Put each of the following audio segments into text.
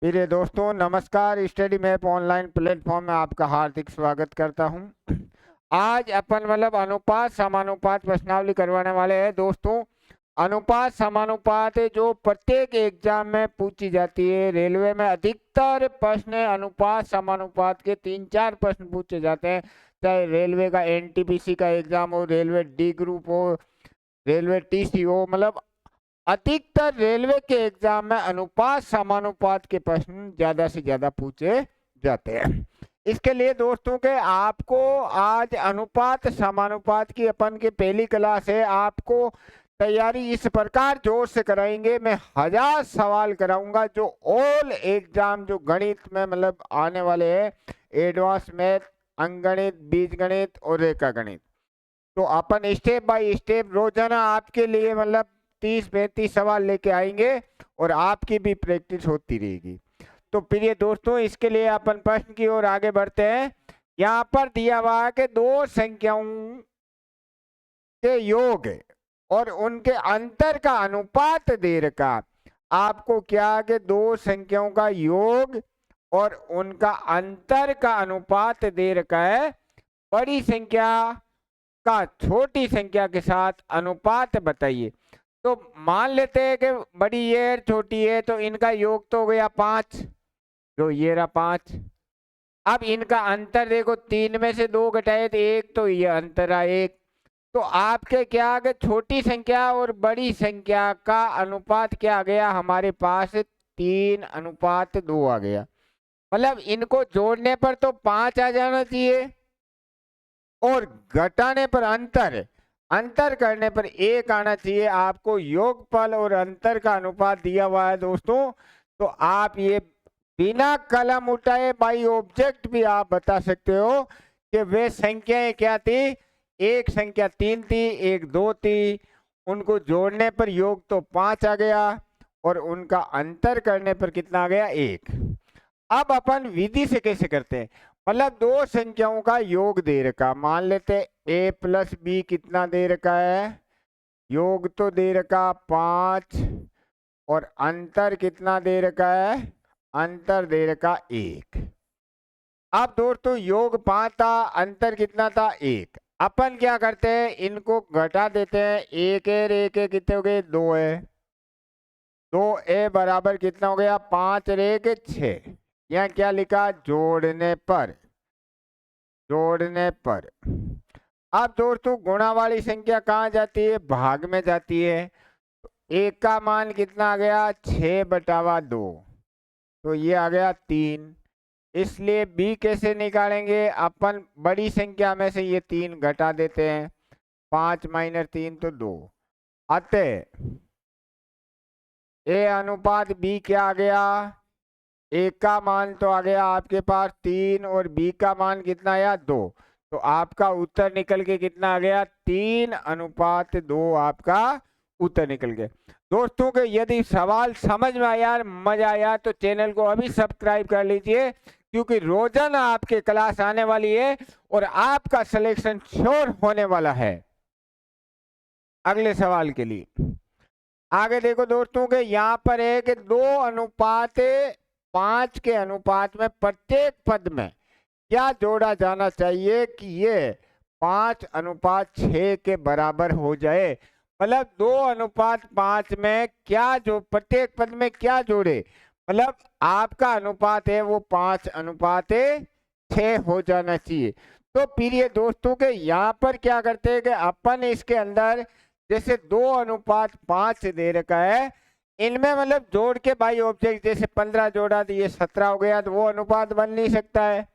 प्रिय दोस्तों नमस्कार। स्टडी मैप ऑनलाइन प्लेटफॉर्म में आपका हार्दिक स्वागत करता हूं। आज अपन अनुपात समानुपात प्रश्नावली करवाने वाले हैं दोस्तों। अनुपात समानुपात है जो प्रत्येक एग्जाम में पूछी जाती है। रेलवे में अधिकतर प्रश्न अनुपात समानुपात के 3-4 प्रश्न पूछे जाते हैं, चाहे रेलवे का एनटीपीसी का एग्जाम हो, रेलवे डी ग्रुप हो, रेलवे टीसी हो। अधिकतर रेलवे के एग्जाम में अनुपात समानुपात के प्रश्न ज्यादा से ज्यादा पूछे जाते हैं। इसके लिए दोस्तों के आपको आज अनुपात समानुपात की अपन की पहली क्लास है। आपको तैयारी इस प्रकार जोर से कराएंगे, मैं 1000 सवाल कराऊंगा जो ऑल एग्जाम जो गणित में आने वाले हैं, एडवांस मैथ, अंकगणित, बीजगणित और रेखा गणित। तो अपन स्टेप बाय स्टेप रोजाना आपके लिए 30-35 सवाल लेके आएंगे और आपकी भी प्रैक्टिस होती रहेगी। तो प्रिय दोस्तों इसके लिए अपन प्रश्न की ओर आगे बढ़ते हैं। यहाँ पर दिया हुआ है कि दो संख्याओं के योग और उनके अंतर का अनुपात दे रखा। आपको क्या कि दो संख्याओं का योग और उनका अंतर का अनुपात दे रखा है। बड़ी संख्या का छोटी संख्या के साथ अनुपात बताइए। तो मान लेते हैं कि बड़ी है छोटी है, तो इनका योग तो हो गया 5, जो ये रहा 5। अब इनका अंतर देखो, 3 में से 2 घटाए तो 1, तो ये अंतर आ 1। तो आपके क्या आ गया, छोटी संख्या और बड़ी संख्या का अनुपात क्या आ गया हमारे पास, 3:2 आ गया। इनको जोड़ने पर तो 5 आ जाना चाहिए और घटाने पर अंतर करने पर 1 आना चाहिए। आपको योगफल और अंतर का अनुपात दिया हुआ है दोस्तों। तो आप ये बिना कलम उठाए बाई ऑब्जेक्ट भी आप बता सकते हो कि वे संख्याएं क्या थी। एक संख्या 3 थी, एक 2 थी। उनको जोड़ने पर योग तो 5 आ गया और उनका अंतर करने पर कितना आ गया, 1। अब अपन विधि से कैसे करते हैं, दो संख्याओं का योग दे रखा। मान लेते a प्लस बी कितना दे रखा है, योग तो दे रखा 5 और अंतर कितना दे रखा है, अंतर दे रखा 1। अब दोस्तों योग 5 था, अंतर कितना था 1। अपन क्या करते हैं, इनको घटा देते हैं। 1 है, 1 है, कितने हो गए, 2 है। 2a बराबर कितना हो गया, 5 रे के 6। यहाँ क्या लिखा, जोड़ने पर। अब दोस्तों गुणा वाली संख्या कहाँ जाती है, भाग में जाती है। 1 का मान कितना आ गया, 6/2, तो ये आ गया 3। इसलिए b कैसे निकालेंगे, अपन बड़ी संख्या में से ये 3 घटा देते हैं। 5 - 3 तो 2। अतः a अनुपात b क्या आ गया, 1 का मान तो आ गया आपके पास 3 और b का मान कितना आया, 2। तो आपका उत्तर निकल के कितना आ गया, 3:2 आपका उत्तर निकल गया। दोस्तों के यदि सवाल समझ में आया, मजा आया, तो चैनल को अभी सब्सक्राइब कर लीजिए, क्योंकि रोजाना आपके क्लास आने वाली है और आपका सिलेक्शन श्योर होने वाला है। अगले सवाल के लिए आगे देखो दोस्तों के यहाँ पर है कि 2:5 के अनुपात में प्रत्येक पद में क्या जोड़ा जाना चाहिए कि ये 5:6 के बराबर हो जाए। 2:5 में क्या जो प्रत्येक पद में क्या जोड़े, आपका अनुपात है वो 5:6 हो जाना चाहिए। तो प्रिय दोस्तों के यहाँ पर क्या करते हैं कि अपन इसके अंदर जैसे 2:5 दे रखा है, इनमें जोड़ के बाई ऑब्जेक्ट, जैसे 15 जोड़ा तो ये 17 हो गया, तो वो अनुपात बन नहीं सकता है।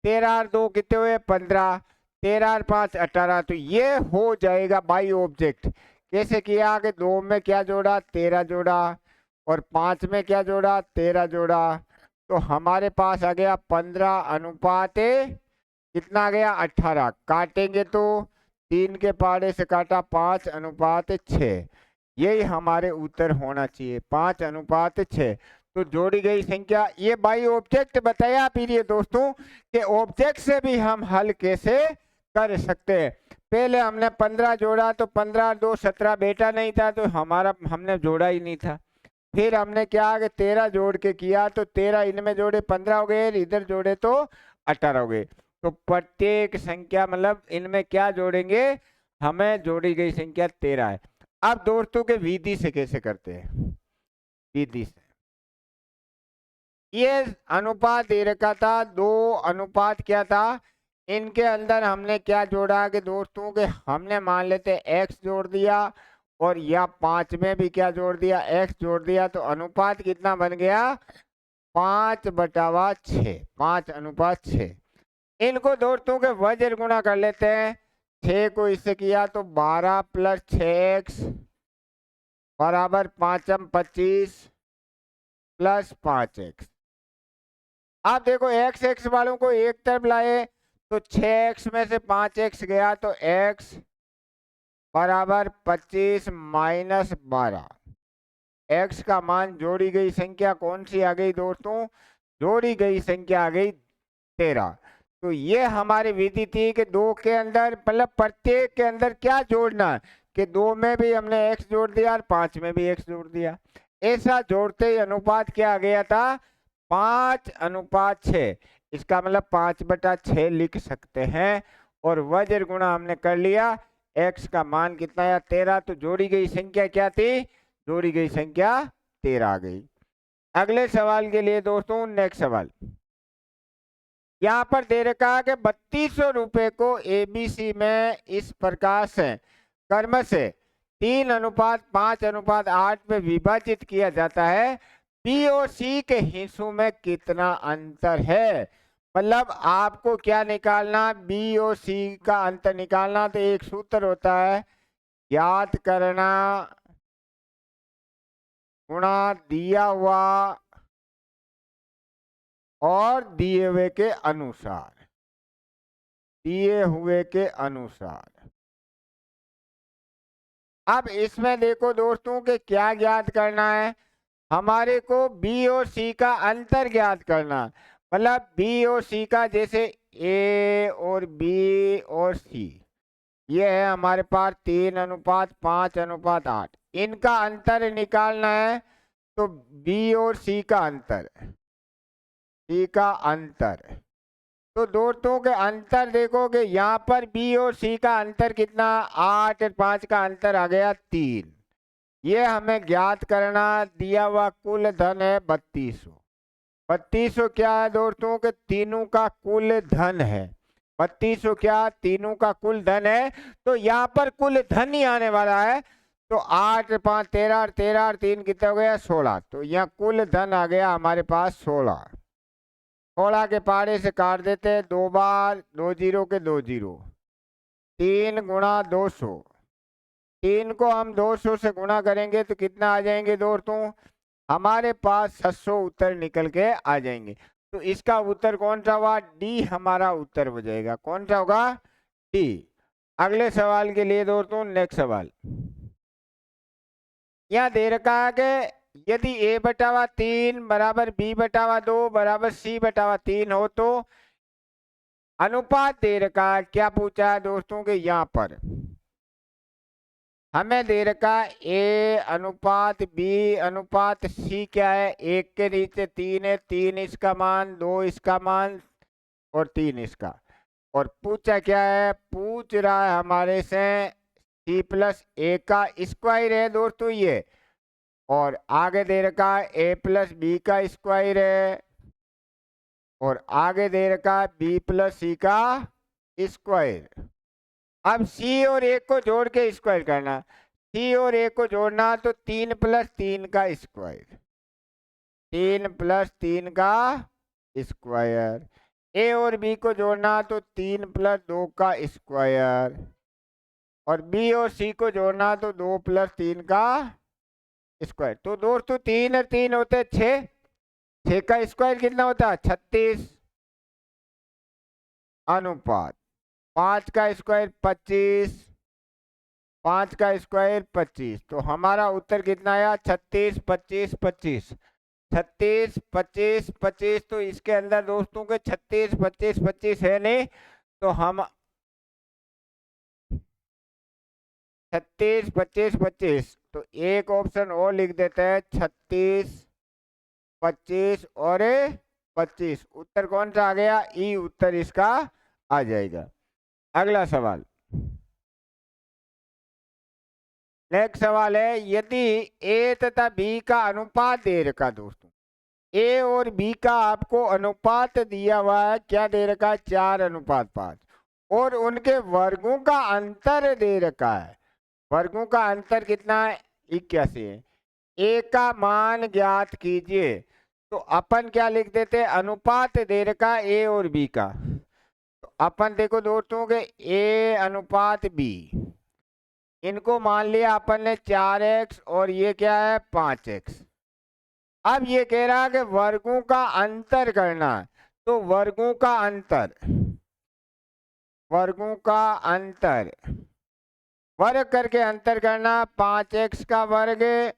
13 और 2 कितने हुए, 15। 13 और 5 18, तो ये हो जाएगा बाई ऑब्जेक्ट। कैसे किया कि 2 में क्या जोड़ा, 13 जोड़ा, और 5 में क्या जोड़ा, 13 जोड़ा। तो हमारे पास आ गया 15:, कितना आ गया, 18। काटेंगे तो 3 के पाड़े से काटा, 5:6। यही हमारे उत्तर होना चाहिए, 5:6। तो जोड़ी गई संख्या, ये बाई ऑब्जेक्ट बताया प्रिय दोस्तों कि ऑब्जेक्ट से भी हम हल कैसे कर सकते हैं। पहले हमने 15 जोड़ा, तो 15 और 2 17, बेटा नहीं था तो हमने जोड़ा ही नहीं था। फिर हमने क्या आगे 13 जोड़ के किया, तो 13 इनमें जोड़े 15 हो गए, इधर जोड़े तो 18 हो गए। तो प्रत्येक संख्या मतलब इनमें क्या जोड़ेंगे, हमें जोड़ी गई संख्या 13 है। अब दोस्तों के विधि से कैसे करते हैं, विधि से ये अनुपात दे रखा था, दो अनुपात क्या था, इनके अंदर हमने क्या जोड़ा कि दोस्तों के हमने मान लेते x जोड़ दिया, और या 5 में भी क्या जोड़ दिया, x जोड़ दिया, तो अनुपात कितना बन गया 5/6, 5:6। इनको दोस्तों के वज्र गुणा कर लेते हैं, 6 को इससे किया तो 12 + 6x बराबर 5×25 + 5x। आप देखो x वालों को एक तरफ लाए तो 6x में से 5x गया, तो x बराबर 25 - 12। x का मान जोड़ी गई संख्या कौन सी आ गई दोस्तों, जोड़ी गई संख्या आ गई 13। तो ये हमारी विधि थी कि दो के अंदर मतलब प्रत्येक के अंदर क्या जोड़ना है, कि 2 में भी हमने x जोड़ दिया और 5 में भी x जोड़ दिया। ऐसा जोड़ते ही अनुपात क्या आ गया था 5:6। इसका मतलब 5/6 लिख सकते हैं, और वज्र गुणा हमने कर लिया, x का मान कितना है 13, तो जोड़ी गई संख्या क्या थी, जोड़ी गई संख्या 13 आ गई। अगले सवाल के लिए दोस्तों नेक्स्ट सवाल यहाँ पर दे रखा है कि 3200 रुपए को एबीसी में इस प्रकार से क्रम से 3:5:8 में विभाजित किया जाता है, बी और सी के हिस्सों में कितना अंतर है। मतलब आपको क्या निकालना, बी और सी का अंतर निकालना। तो एक सूत्र होता है, ज्ञात करना गुणा दिया हुआ और दिए हुए के अनुसार, दिए हुए के अनुसार। अब इसमें देखो दोस्तों के क्या ज्ञात करना है, हमारे को बी और सी का अंतर ज्ञात करना। मतलब बी और सी का, जैसे ए और बी और सी ये है हमारे पास 3:5:8, इनका अंतर निकालना है। तो बी और सी का अंतर, सी का अंतर, तो दोस्तों के अंतर देखोगे यहाँ पर बी और सी का अंतर कितना, 8 और 5 का अंतर आ गया 3। ये हमें ज्ञात करना, दिया हुआ कुल धन है 3200। 3200 क्या है दोस्तों के तीनों का कुल धन है। 3200 क्या, तीनों का कुल धन है। तो यहाँ पर कुल धन ही आने वाला है। तो 8 और 5 13 और 13 और 3 कितना हो गया 16। तो यहाँ कुल धन आ गया हमारे पास 16। 16 के पारे से काट देते हैं, 2 बार 2 जीरो के 2 जीरो, 3 × 200। 3 को हम 200 से गुणा करेंगे तो कितना आ जाएंगे दोस्तों, हमारे पास 700 उत्तर निकल के आ जाएंगे। तो इसका उत्तर कौन सा हुआ, डी हमारा उत्तर हो जाएगा। कौन सा होगा, डी। अगले सवाल के लिए दोस्तों नेक्स्ट सवाल यहाँ दे रखा है कि यदि a/3 बराबर b/2 बराबर c/3 हो तो अनुपात दे रखा है। क्या पूछा है दोस्तों के यहाँ पर हमें दे रखा a/b/c क्या है, 1 के नीचे 3 है, 3 इसका मान, 2 इसका मान और 3 इसका। और पूछा क्या है, पूछ रहा है हमारे से c+a का स्क्वायर है दोस्तों ये, और आगे दे रखा है a+b का स्क्वायर है, और आगे दे रखा है b+c का स्क्वायर। अब c और 1 को जोड़ के स्क्वायर करना, c और 1 को जोड़ना तो 3 + 3 का स्क्वायर, 3 + 3 का स्क्वायर। a और b को जोड़ना तो 3 + 2 का स्क्वायर, और b और c को जोड़ना तो 2 + 3 का स्क्वायर। तो दोस्तों 3 और 3 होते 6, 6 का स्क्वायर कितना होता है 36, अनुपात 5 का स्क्वायर 25, 5 का स्क्वायर 25। तो हमारा उत्तर कितना आया 36 25 25, 36 25 25। तो इसके अंदर दोस्तों के 36 25 25 है नहीं, तो हम 36 25 25 तो एक ऑप्शन और लिख देते हैं 36, 25 और 25। उत्तर कौन सा आ गया? ई उत्तर इसका आ जाएगा। अगला सवाल, नेक्स्ट सवाल है, यदि ए तथा बी का अनुपात दे रखा दोस्तों, ए और बी का आपको अनुपात दिया हुआ है, क्या दे रखा है? 4:5, और उनके वर्गों का अंतर दे रखा है। वर्गों का अंतर कितना है? 81 है। ए का मान ज्ञात कीजिए। तो अपन क्या लिख देते हैं? अनुपात दे रखा है ए और बी का, तो अपन देखो दोस्तों के ए अनुपात बी, इनको मान लिया अपन ने 4x और ये क्या है? 5x। अब ये कह रहा है कि वर्गों का अंतर करना है, तो वर्गों का अंतर, वर्गों का अंतर, वर्ग करके अंतर करना, 5x का वर्ग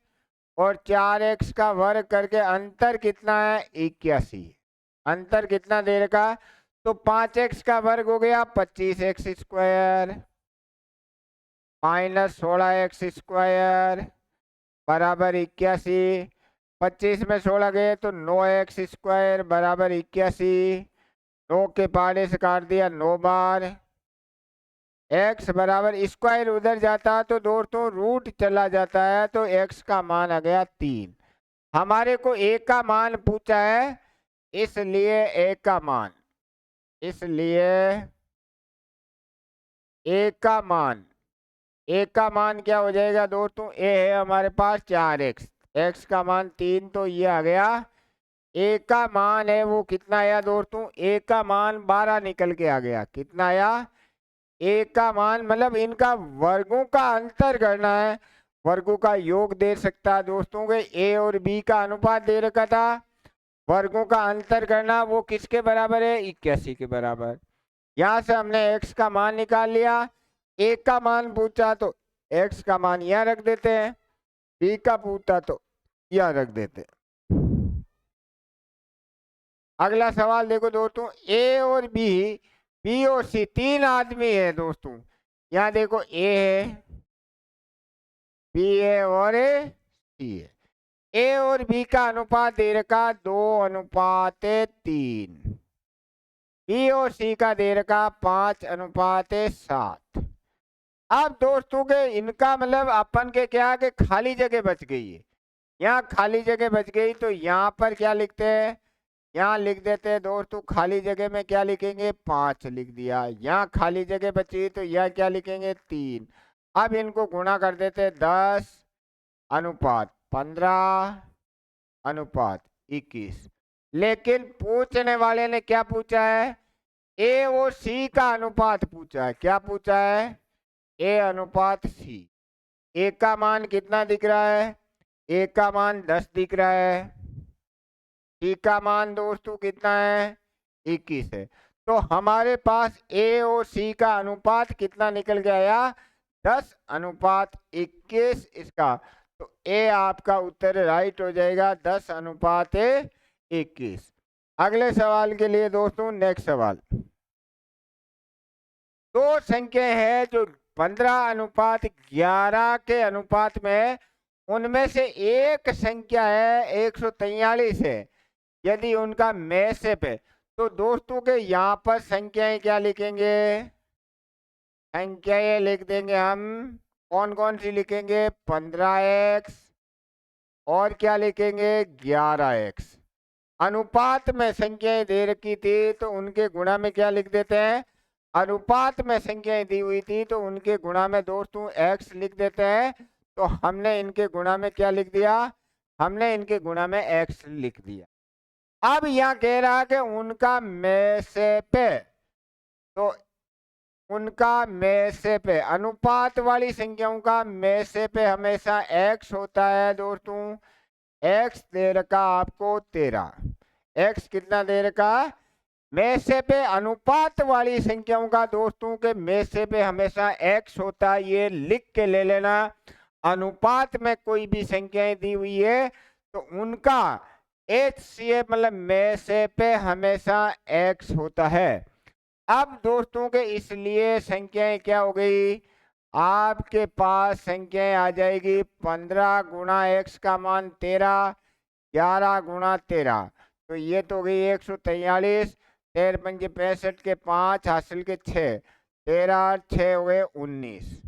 और 4x का वर्ग करके अंतर कितना है? 81। अंतर कितना दे रखा? तो 5x का वर्ग हो गया 25x square minus 16x square बराबर 81। 25 में 16 गए तो 9x स्क्वायर बराबर 81। 9 के पारे से काट दिया 9 बार। x बराबर स्क्वायर उधर जाता तो दोस्तों रूट चला जाता है, तो x का मान आ गया 3। हमारे को a का मान पूछा है, इसलिए a का मान, इसलिए a का मान, a का मान क्या हो जाएगा दोस्तों? a है हमारे पास 4x, x का मान 3, तो ये आ गया। a का मान है वो कितना आया दोस्तों? a का मान 12 निकल के आ गया। कितना आया? a का मान, मतलब इनका वर्गों का अंतर करना है, वर्गों का योग दे सकता है दोस्तों के। a और b का अनुपात दे रखा था, वर्गों का अंतर करना, वो किसके बराबर है? 81 के बराबर। यहां से हमने x का मान निकाल लिया। a का मान पूछा तो x का मान यहाँ रख देते हैं, b का पूछा तो यहाँ रख देते हैं। अगला सवाल देखो दोस्तों, a और b और c, 3 आदमी है दोस्तों। यहाँ देखो a है, b है और c है। a और b का अनुपात दे रखा 2:3। b और c का दे रखा 5:7। अब दोस्तों के इनका मतलब अपन के क्या है कि खाली जगह बच गई है। यहाँ खाली जगह बच गई तो यहाँ पर क्या लिखते हैं? यहाँ लिख देते हैं दोस्तों, खाली जगह में क्या लिखेंगे? 5 लिख दिया। यहाँ खाली जगह बची तो यहाँ क्या लिखेंगे? 3। अब इनको गुणा कर देते हैं, 10:15:21। लेकिन पूछने वाले ने क्या पूछा है? ए और सी का अनुपात पूछा है। क्या पूछा है? ए अनुपात सी। ए का मान कितना दिख रहा है? ए का मान 10 दिख रहा है। सी का मान दोस्तों कितना है? 21 है। तो हमारे पास ए और सी का अनुपात कितना निकल के आया? 10:21 इसका। तो ए आपका उत्तर राइट हो जाएगा, 10:21। अगले सवाल के लिए दोस्तों, नेक्स्ट सवाल, दो संख्या है जो 15:11 के अनुपात में, उनमें से एक संख्या है 143 है। यदि उनका मैसेप है तो दोस्तों के यहाँ पर संख्याएं क्या लिखेंगे? संख्याएं लिख देंगे हम। कौन कौन सी लिखेंगे? 15x और क्या लिखेंगे? 11x। अनुपात में संख्याएं दे रखी थी तो उनके गुणा में क्या लिख देते हैं? अनुपात में संख्याएं दी हुई थी तो उनके गुणा में दोस्तों x लिख देते हैं। तो हमने इनके गुणा में क्या लिख दिया? हमने इनके गुणा में x लिख दिया। अब यहाँ कह रहा है कि उनका मैसेप, तो उनका मैसेप, अनुपात वाली संख्याओं का मैसेप हमेशा x होता है दोस्तों। x दे रखा आपको 13। x कितना दे रखा? मैसेप अनुपात वाली संख्याओं का दोस्तों के मैसेप हमेशा x होता है, ये लिख के ले लेना। अनुपात में कोई भी संख्याएं दी हुई है तो उनका HCF मतलब मैसेप हमेशा x होता है। अब दोस्तों के इसलिए संख्याएं क्या हो गई? आपके पास संख्याएं आ जाएगी 15 गुणा x का मान 13, 11 गुणा 13, तो ये तो गई 143, 13 पंजे 65 के 5 हासिल के 6, 13 6 हो गए 19।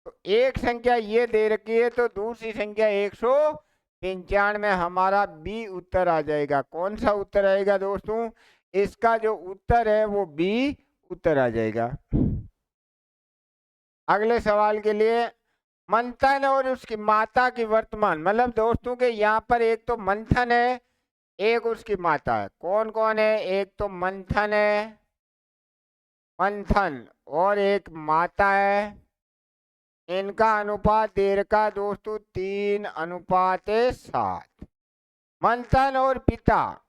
तो एक संख्या ये दे रखी है तो दूसरी संख्या 195, हमारा बी उत्तर आ जाएगा। कौन सा उत्तर आएगा दोस्तों? इसका जो उत्तर है वो बी उत्तर आ जाएगा। अगले सवाल के लिए, मंथन और उसकी माता की वर्तमान, मतलब दोस्तों के यहाँ पर एक तो मंथन है, एक उसकी माता है। कौन कौन है? एक तो मंथन है, मंथन, और एक माता है। इनका अनुपात दे रखा दोस्तों 3:7। मंथन और पिता,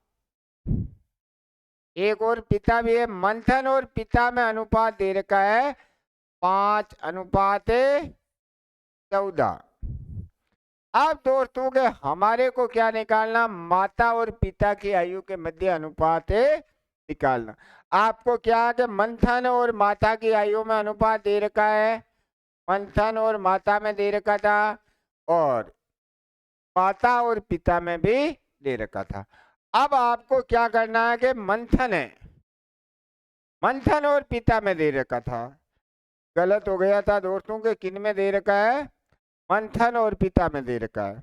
एक और पिता भी है। मंथन और पिता में अनुपात दे रखा है 5:14। अब दोस्तों के हमारे को क्या निकालना? माता और पिता की आयु के मध्य अनुपात निकालना। आपको क्या है कि मंथन और माता की आयु में अनुपात दे रखा है, मंथन और माता में दे रखा था, और माता और पिता में भी दे रखा था। अब आपको क्या करना है कि मंथन है, मंथन और पिता में दे रखा था, गलत हो गया था दोस्तों के, किन में दे रखा है? मंथन और पिता में दे रखा है।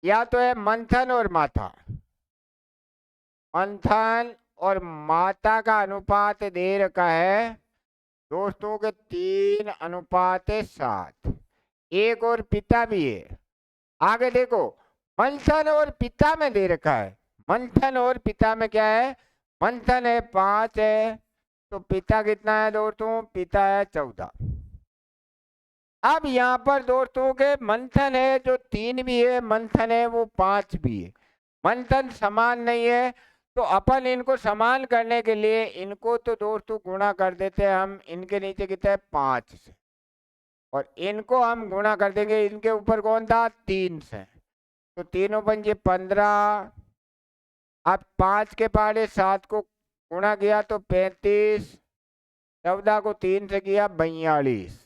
या तो है मंथन और माता, मंथन और माता का अनुपात दे रखा है दोस्तों के 3:7। एक और पिता भी है। आगे देखो, मंथन और पिता में दे रखा है, मंथन और पिता में क्या है? मंथन है 5 है, तो पिता कितना है दोस्तों? पिता है 14। अब यहाँ पर दोस्तों के मंथन है जो 3 भी है, मंथन है वो 5 भी है, मंथन समान नहीं है। तो अपन इनको समान करने के लिए इनको तो दोस्तों गुणा कर देते हैं हम, इनके नीचे कितना है? 5 से, और इनको हम गुणा कर देंगे इनके ऊपर कौन था? 3 से, तो तीनों पंजे 15। अब 5 के पहाड़े 7 को गुणा किया तो 35, 14 को 3 से किया 42।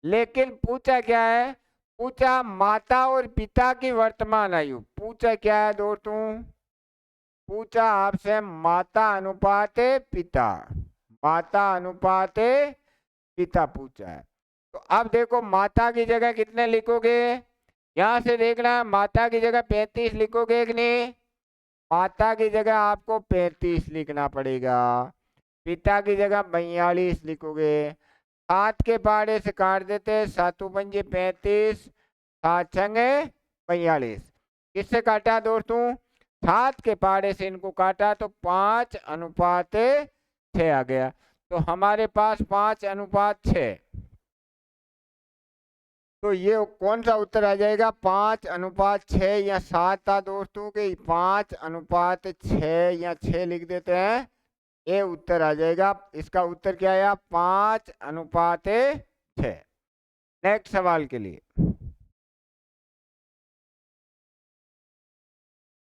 लेकिन पूछा क्या है? पूछा माता और पिता की वर्तमान आयु। पूछा क्या है दोस्तों? पूछा आपसे माता अनुपात पिता, माता अनुपात पिता पूछा है। तो अब देखो माता की जगह कितने लिखोगे? यहां से देखना, माता की जगह 35 लिखोगे कि नहीं? माता की जगह आपको 35 लिखना पड़ेगा, पिता की जगह 42 लिखोगे। 7 के पहाड़े से काट देते, 7 पंजे 35, 7 छंगे 42। किससे काटा दोस्तों? 7 के पहाड़े से इनको काटा तो 5:6 आ गया। तो हमारे पास 5:6, तो ये कौन सा उत्तर आ जाएगा? 5:6 या 7 था दोस्तों के, 5:6 या 6 लिख देते हैं, ये उत्तर आ जाएगा। इसका उत्तर क्या आया? 5:6। नेक्स्ट सवाल के लिए,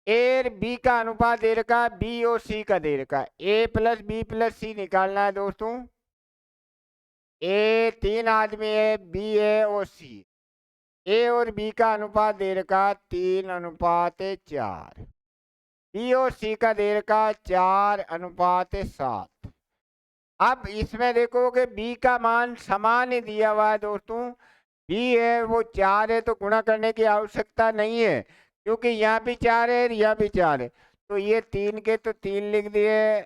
ए और बी का अनुपात दे रखा है, बी और सी का दे रखा है, ए प्लस बी प्लस सी निकालना है दोस्तों। ए 3 आदमी है, बी है और सी। ए और बी का अनुपात दे रखा 3:4। बी और सी का दे रखा 4:7। अब इसमें देखो कि बी का मान समान ही दिया हुआ है दोस्तों, बी है वो 4 है, तो गुणा करने की आवश्यकता नहीं है, क्योंकि यहाँ भी 4 है, यहाँ भी 4 है। तो ये 3 के तो 3 लिख दिए,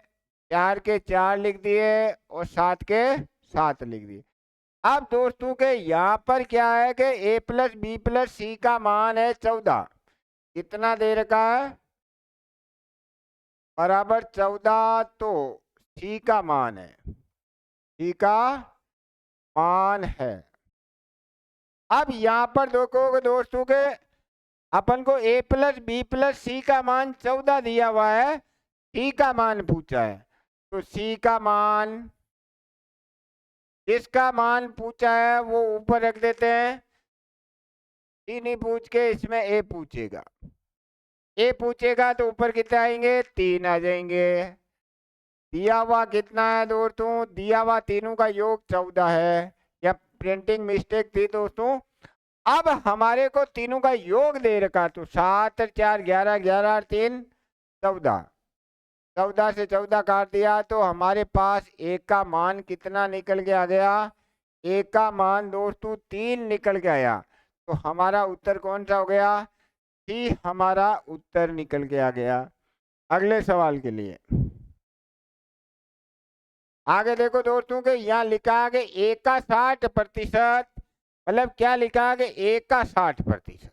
4 के 4 लिख दिए, और 7 के 7 लिख दिए। अब दोस्तों के यहाँ पर क्या है कि ए प्लस बी प्लस सी का मान है 14। कितना दे रखा है? बराबर 14, तो सी का मान है, सी का मान है। अब यहाँ पर देखो दोस्तों के अपन को ए प्लस बी प्लस सी का मान 14 दिया हुआ है, सी का मान पूछा है, तो सी का मान, जिसका मान पूछा है वो ऊपर रख देते हैं। सी नहीं पूछ के इसमें ए पूछेगा, ए पूछेगा तो ऊपर कितने आएंगे? 3 आ जाएंगे। दिया हुआ कितना है दोस्तों, दिया हुआ तीनों का योग 14 है, या प्रिंटिंग मिस्टेक थी दोस्तों। अब हमारे को तीनों का योग दे रखा, तो 7 और 4 11, 11 और 3 14, 14 से 14 काट दिया तो हमारे पास एक का मान कितना निकल के आ गया, एक का मान दोस्तों 3 निकल के आया। तो हमारा उत्तर कौन सा हो गया, सी हमारा उत्तर निकल के आ गया। अगले सवाल के लिए आगे देखो दोस्तों के यहाँ लिखा है कि एक का 60%, मतलब क्या लिखा है कि एक का 60%।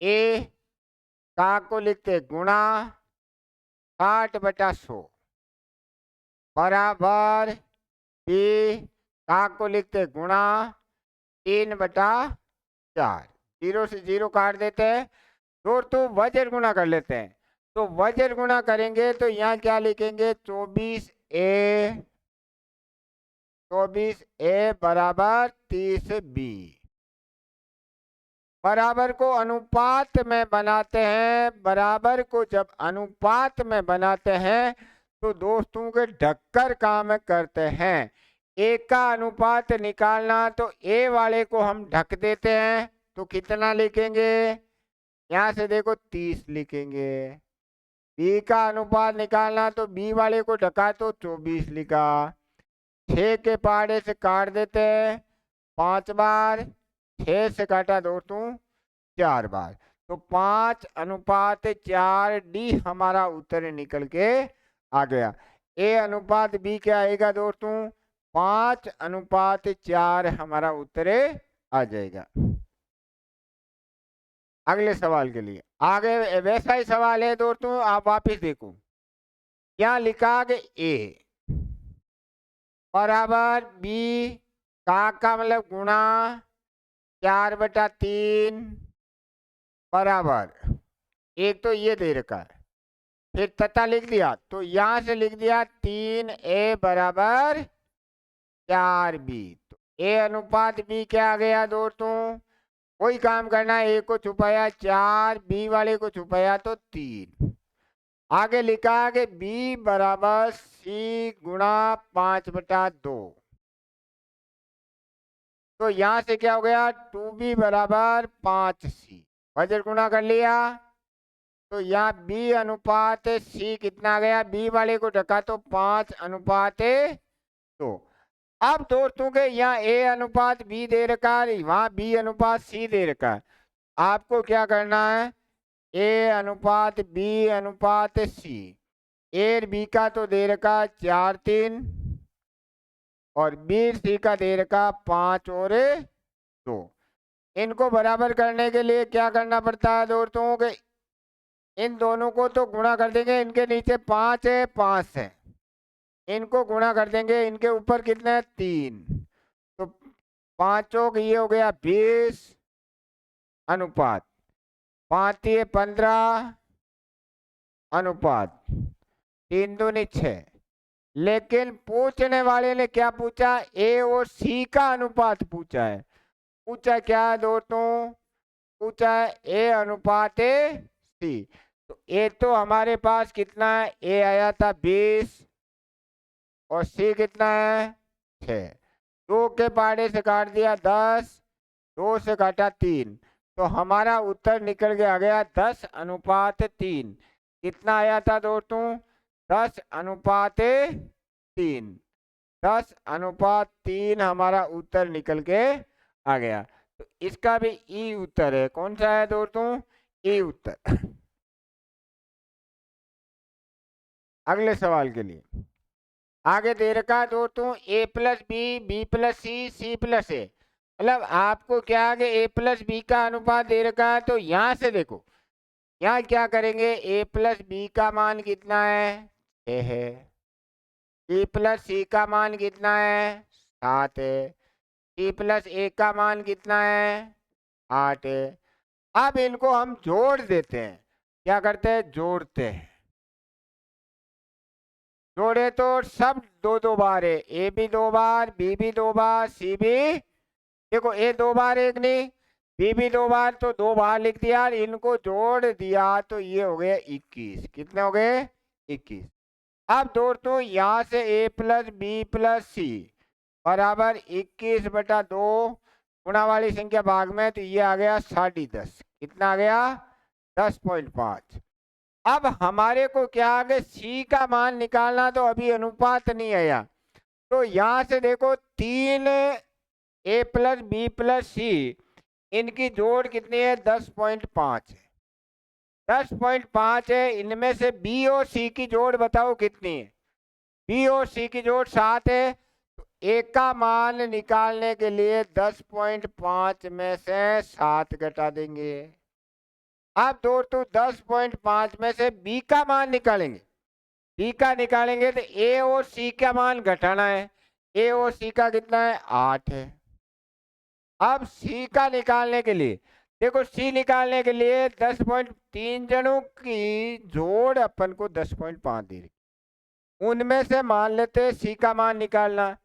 ए का को लिखते गुणा 60/100 बराबर बी का को लिखते गुणा 3/4। 0 से 0 काट देते हैं, दोस्तों वज्र गुणा कर लेते हैं। तो वज्र गुणा करेंगे तो यहाँ क्या लिखेंगे, 24A बराबर 30B। बराबर को अनुपात में बनाते हैं, बराबर को जब अनुपात में बनाते हैं तो दोस्तों के ढककर काम करते हैं। एक का अनुपात निकालना तो ए वाले को हम ढक देते हैं, तो कितना लिखेंगे, यहाँ से देखो 30 लिखेंगे। बी का अनुपात निकालना तो बी वाले को ढका तो 24 लिखा। 6 के पहाड़े से काट देते हैं 5 बार, 6 से काटा दोस्तों 4 बार, तो 5:4 डी हमारा उत्तर निकल के आ गया। ए अनुपात बी क्या आएगा दोस्तों, 5:4 हमारा उत्तर आ जाएगा। अगले सवाल के लिए आगे वैसा ही सवाल है दोस्तों, आप वापिस देखो। क्या लिखा कि ए बराबर बी का मतलब गुणा 4/3 बराबर, एक तो ये दे रखा है, फिर तथा लिख दिया, तो यहां से लिख दिया 3A बराबर 4B। तो ए अनुपात बी क्या आ गया दोस्तों, कोई काम करना है, ए को छुपाया 4, बी वाले को छुपाया तो 3। आगे लिखा है कि बी बराबर सी गुणा 5/2। तो यहां से क्या हो गया, 2B बराबर 5C। वज्र गुणा कर लिया तो यहाँ बी अनुपात सी कितना गया, बी वाले को ढका तो 5:2। अब दोस्तों के यहाँ ए अनुपात बी दे रखा है, वहां बी अनुपात सी दे रखा है। आपको क्या करना है, ए अनुपात बी अनुपात सी। ए बी का तो दे रखा 4/3 और बी सी का दे रखा 5 और 2। इनको बराबर करने के लिए क्या करना पड़ता है दोस्तों के, इन दोनों को तो गुणा कर देंगे, इनके नीचे 5 है 5 है, इनको गुणा कर देंगे, इनके ऊपर कितना है 3, तो 5 ये हो गया 20 अनुपात 5 15 अनुपात 3 दूनी 6। लेकिन पूछने वाले ने क्या पूछा, ए और सी का अनुपात पूछा है। पूछा क्या है दोस्तों, पूछा है ए अनुपात सी। तो ए तो हमारे पास कितना है, ए आया था 20 और सी कितना है 6। 2 के पहाड़े से काट दिया 10, 2 से काटा 3, तो हमारा उत्तर निकल के आ गया 10:3। कितना आया था दोस्तों, 10:3। 10:3 हमारा उत्तर निकल के आ गया। तो इसका भी ई उत्तर है, कौन सा है दोस्तों, ई उत्तर। अगले सवाल के लिए आगे दे रखा है दोस्तों, ए प्लस बी, बी प्लस सी, सी प्लस ए। मतलब आपको क्या है, ए प्लस बी का अनुपात दे रखा है, तो यहां से देखो, यहाँ क्या करेंगे, ए प्लस बी का मान कितना है 6 है, बी प्लस सी का मान कितना है 7 है, सी प्लस ए का मान कितना है 8 है। अब इनको हम जोड़ देते हैं, क्या करते हैं, जोड़ते हैं। जोड़े तो सब 2-2 बार है, ए भी 2 बार, बी भी 2 बार, सी भी, देखो ए 2 बार एक नहीं, बी भी 2 बार, तो 2 बार लिख दिया, इनको जोड़ दिया तो ये हो गए 21। कितने हो गए 21। अब दोस्तों यहाँ से a प्लस बी प्लस सी बराबर 21/2 गुणा वाली संख्या भाग में, तो ये आ गया 10.5। कितना आ गया? 10.5। अब हमारे को क्या आगे सी का मान निकालना, तो अभी अनुपात नहीं आया, तो यहां से देखो 3 a प्लस बी प्लस सी, इनकी जोड़ कितनी है? 10.5 है। 10.5 है, इनमें से बी और सी की जोड़ बताओ कितनी है? बी और सी की जोड़ 7 है, तो ए का मान निकालने के लिए 10.5 में से 7 घटा देंगे। अब दोस्तों 10.5 में से बी का मान निकालेंगे। बी का निकालेंगे तो ए और सी का मान घटाना है। ए और सी का कितना है? 8 है। अब सी का निकालने के लिए देखो, सी निकालने के लिए 10.3 जनों की जोड़ अपन को 10.5 दे रही, उनमें से मान लेते हैं सी का मान निकालना।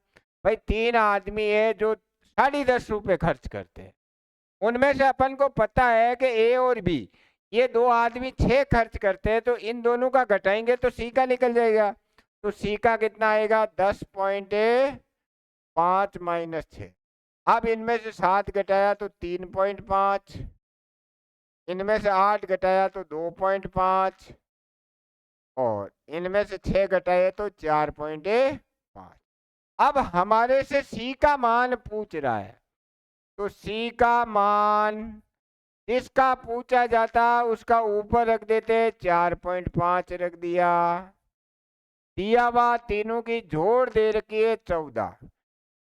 भाई 3 आदमी है जो 10.5 रुपए खर्च करते हैं, उनमें से अपन को पता है कि ए और बी ये 2 आदमी 6 खर्च करते हैं, तो इन दोनों का घटाएंगे तो सी का निकल जाएगा। तो सी का कितना आएगा? 10.5 माइनस 6। अब इनमें से 7 घटाया तो 3.5, इनमें से 8 घटाया तो 2.5, और इनमें से 6 घटाए तो 4.5। अब हमारे से सी का मान पूछ रहा है, तो सी का मान जिसका पूछा जाता उसका ऊपर रख देते, 4.5 रख दिया। दिया हुआ तीनों की जोड़ दे रखी है 14।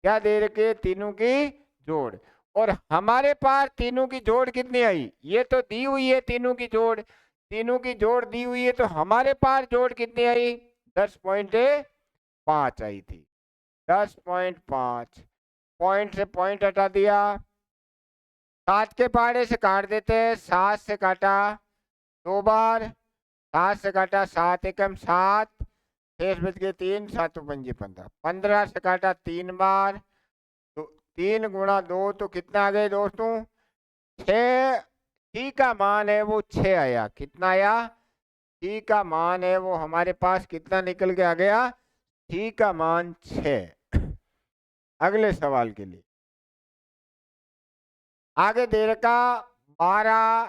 क्या दे रखी है? तीनों की जोड़। और हमारे पास तीनों की जोड़ कितनी आई? ये तो दी हुई है तीनों की जोड़, तीनों की जोड़ दी हुई है, तो हमारे पास जोड़ कितनी आई? 10.5 आई थी। 10.5 पॉइंट से पॉइंट हटा दिया, 7 के पहाड़े से काट देते हैं। 7 से काटा 2 बार, 7 से काटा 7 एकम 7, शेष बच गए 3, 7 पंजे 15। 15 से काटा 3 बार, तो 3 गुणा 2 तो कितना आ गए दोस्तों? 6। सी का मान है वो 6 आया। कितना आया? सी का मान है वो हमारे पास कितना निकल के आ गया? सी का मान 6। अगले सवाल के लिए आगे दे रखा 12,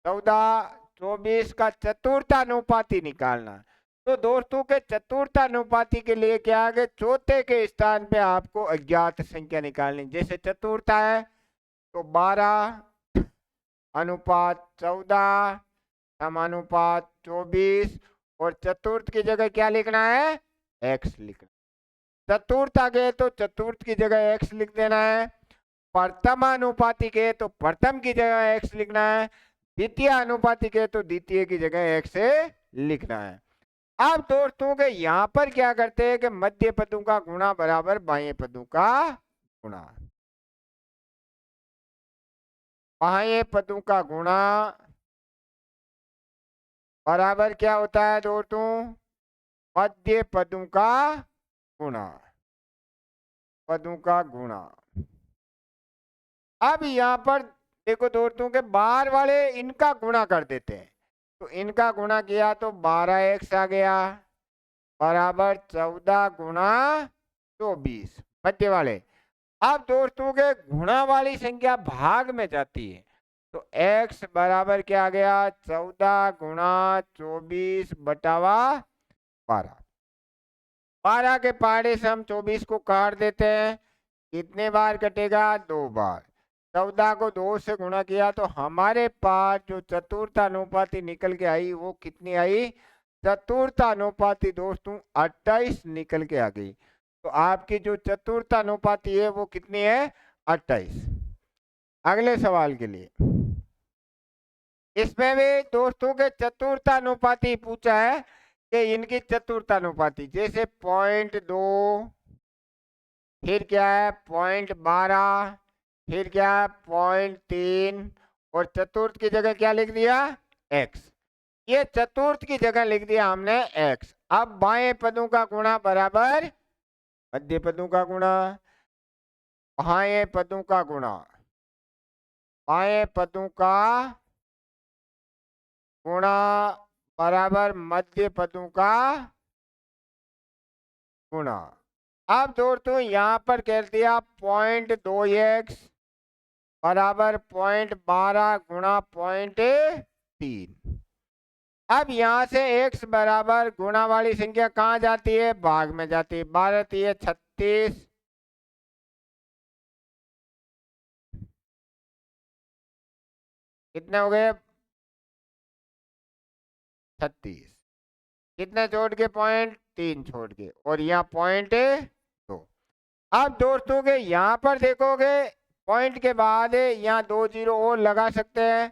14, 24 का चतुर्थानुपाती निकालना। तो दोस्तों के चतुर्थानुपाती के लिए क्या है? चौथे के स्थान पे आपको अज्ञात संख्या निकालनी। जैसे चतुर्था है तो 12 अनुपात 14 समानुपात 24, और चतुर्थ की जगह क्या लिखना है? x लिखना। चतुर्थ आ गए तो चतुर्थ की जगह x लिख देना है। प्रथम अनुपाती के तो प्रथम की जगह x लिखना है। द्वितीय अनुपाती के तो द्वितीय की जगह x से लिखना है। अब दोस्तों के यहाँ पर क्या करते हैं कि मध्य पदों का गुणा बराबर बाह्य पदों का गुणा। बाह्य पदों का गुणा बराबर क्या होता है दोस्तों? मध्य पदों का गुणा। पदों का गुणा। अब यहाँ पर देखो दोस्तों के बाहर वाले इनका गुणा कर देते हैं, तो इनका गुणा किया तो 12x आ गया बराबर 14 गुणा 24 मध्य वाले। अब दोस्तों के गुणा वाली संख्या भाग में जाती है, तो x बराबर क्या आ गया? 14 गुणा 24 बटावा 12। 12 के पहाड़े से हम 24 को काट देते हैं। कितने बार कटेगा? 2 बार। 14 को 2 से गुणा किया तो हमारे पास जो चतुर्थानुपाती निकल के आई वो कितनी आई? चतुर्थानुपाती दोस्तों 28 निकल के आ गई। तो आपकी जो चतुर्थानुपाती है वो कितनी है? 28। अगले सवाल के लिए इसमें भी दोस्तों के चतुर्थानुपाती पूछा है कि इनकी चतुर्थानुपाती, जैसे 0.2, फिर क्या है 0.12, फिर क्या है 0.3, और चतुर्थ की जगह क्या लिख दिया? x। ये चतुर्थ की जगह लिख दिया हमने x। अब बाएं पदों का गुणा बराबर मध्य पदों का गुणा। बाएं पदों का गुणा, बाएं पदों का गुणा बराबर मध्य पदों का गुणा। अब दोस्तों यहाँ पर कह दिया 0.2x बराबर 0.12 गुणा 0.3। अब यहाँ से x बराबर गुणा वाली संख्या कहाँ जाती है, भाग में जाती है। 12 है 36, कितने हो गए 36, कितने छोड़ के 0.3 छोड़ के, और यहाँ 0.2। अब दोस्तों के यहाँ पर देखोगे पॉइंट के बाद यहाँ 2 जीरो और लगा सकते हैं,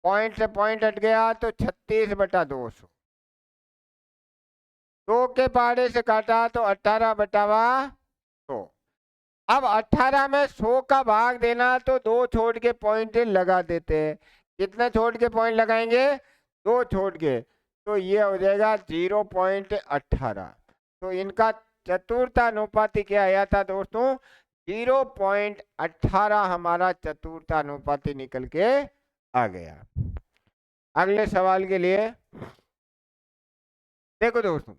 पॉइंट से पॉइंट हट गया तो 36/200। 2 के पहाड़े से काटा तो 18/100। अब 18 में 100 का भाग देना तो 2 छोड़ के पॉइंट लगा देते हैं। कितने छोड़ के पॉइंट लगाएंगे, 2 छोड़ के, तो ये हो जाएगा 0.18। तो इनका चतुर्थानुपाती क्या आया था दोस्तों, 0.18 हमारा चतुर्थानुपाती निकल के आ गया। अगले सवाल के लिए देखो दोस्तों,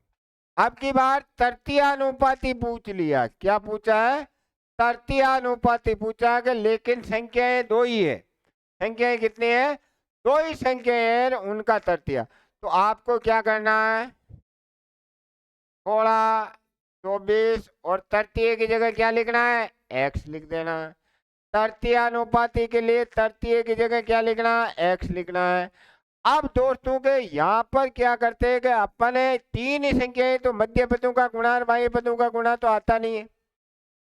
अब की बार तृतीयानुपाती पूछ लिया। क्या पूछा है, तृतीयानुपाती पूछा है, लेकिन संख्याएं दो ही है। संख्याएं कितनी है, दो ही संख्याएं हैं, उनका तृतीया। तो आपको क्या करना है, 16, 24 और तृतीय की जगह क्या लिखना है, x लिख देना है। तृतीयानुपाती के लिए तृतीय की जगह क्या लिखना है, x लिखना है। अब दोस्तों के यहाँ पर क्या करते हैं कि अपन तीन ही संख्याएं, तो मध्य पदों का गुणा और बाह्य पदों का गुणा तो आता नहीं है।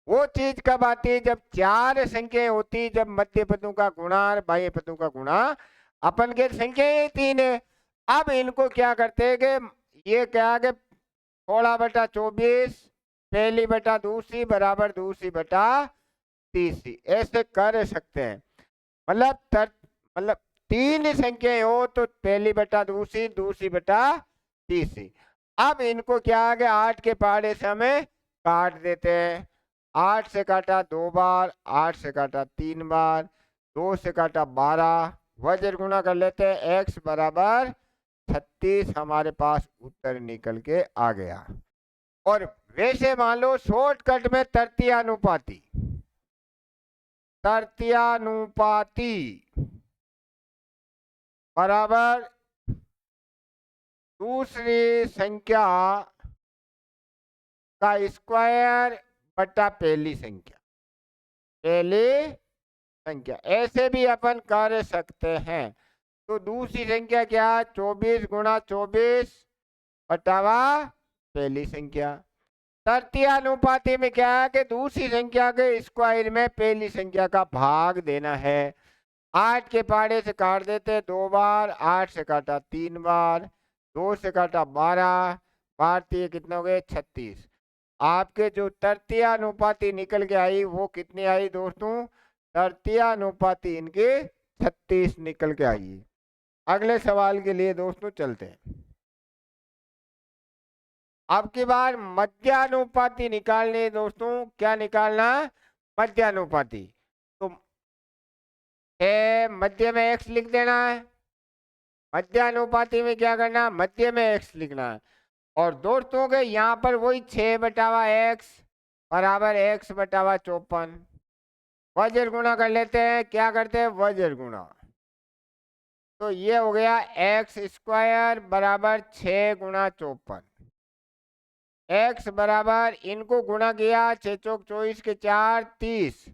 वो चीज कब आती है, जब चार संख्याएं होती, जब मध्य पदों का गुणा और बाह्य पदों का गुणा। अपन के संख्याएं तीन है। अब इनको क्या करते हैं कि ये क्या कि 16/24 पहली बटा दूसरी बराबर दूसरी बटा तीसरी, ऐसे कर सकते हैं। मतलब तीन संख्याएं हो तो पहली बटा दूसरी, दूसरी बटा तीसरी। अब इनको क्या आगे 8 के पहाड़े से हमें काट देते हैं। 8 से काटा 2 बार, 8 से काटा 3 बार, 2 से काटा 12, वज्र गुणा कर लेते हैं, x बराबर 36 हमारे पास उत्तर निकल के आ गया। और वैसे मान लो शॉर्टकट में तृतीयानुपाती, तृतीयानुपाती बराबर दूसरी संख्या का स्क्वायर बटा पहली संख्या, पहली संख्या, ऐसे भी अपन कर सकते हैं। तो दूसरी संख्या क्या, 24 गुणा 24 बटावा पहली संख्या। तृतीयानुपाती में क्या है कि दूसरी संख्या के स्क्वायर में पहली संख्या का भाग देना है। 8 के पहाड़े से काट देते 2 बार, 8 से काटा 3 बार, 2 से काटा 12, 12 कितने हो गए 36। आपके जो तृतीयानुपाती निकल के आई वो कितनी आई दोस्तों, तृतीयानुपाती इनके 36 निकल के आई। अगले सवाल के लिए दोस्तों चलते हैं। अब की बार मध्यानुपाती निकालने दोस्तों, क्या निकालना, मध्यानुपाती। तो मध्य में x लिख देना है, मध्यानुपाती में क्या करना, मध्य में x लिखना है। और दोस्तों के यहाँ पर वही 6/x बराबर x/54। वज्र गुणा कर लेते हैं, क्या करते हैं वज्र गुणा। तो ये हो गया x² बराबर 6 गुणा 54। x बराबर इनको गुणा किया, 6 चौक 24 के 4 30,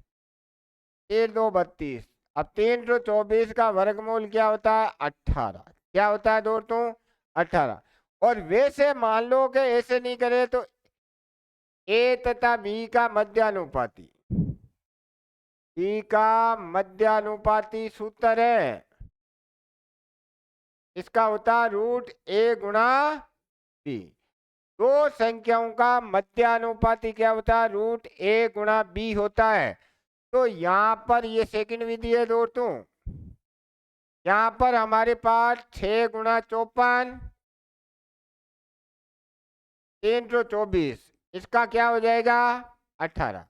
3 2 32। अब 3 तो 24 का वर्गमूल क्या होता है 18। क्या होता है दोस्तों 18। और वैसे मान लो कि ऐसे नहीं करे तो a तथा b का मध्यानुपाती, b का मध्यानुपाती सूत्र है, इसका होता है √a गुणा b। दो संख्याओं का मध्यानुपाती क्या होता है, √a गुणा b होता है। तो यहाँ पर ये सेकंड विधि है दोस्तों। यहाँ पर हमारे पास 6 गुणा 54, 3 तो 24, इसका क्या हो जाएगा 18।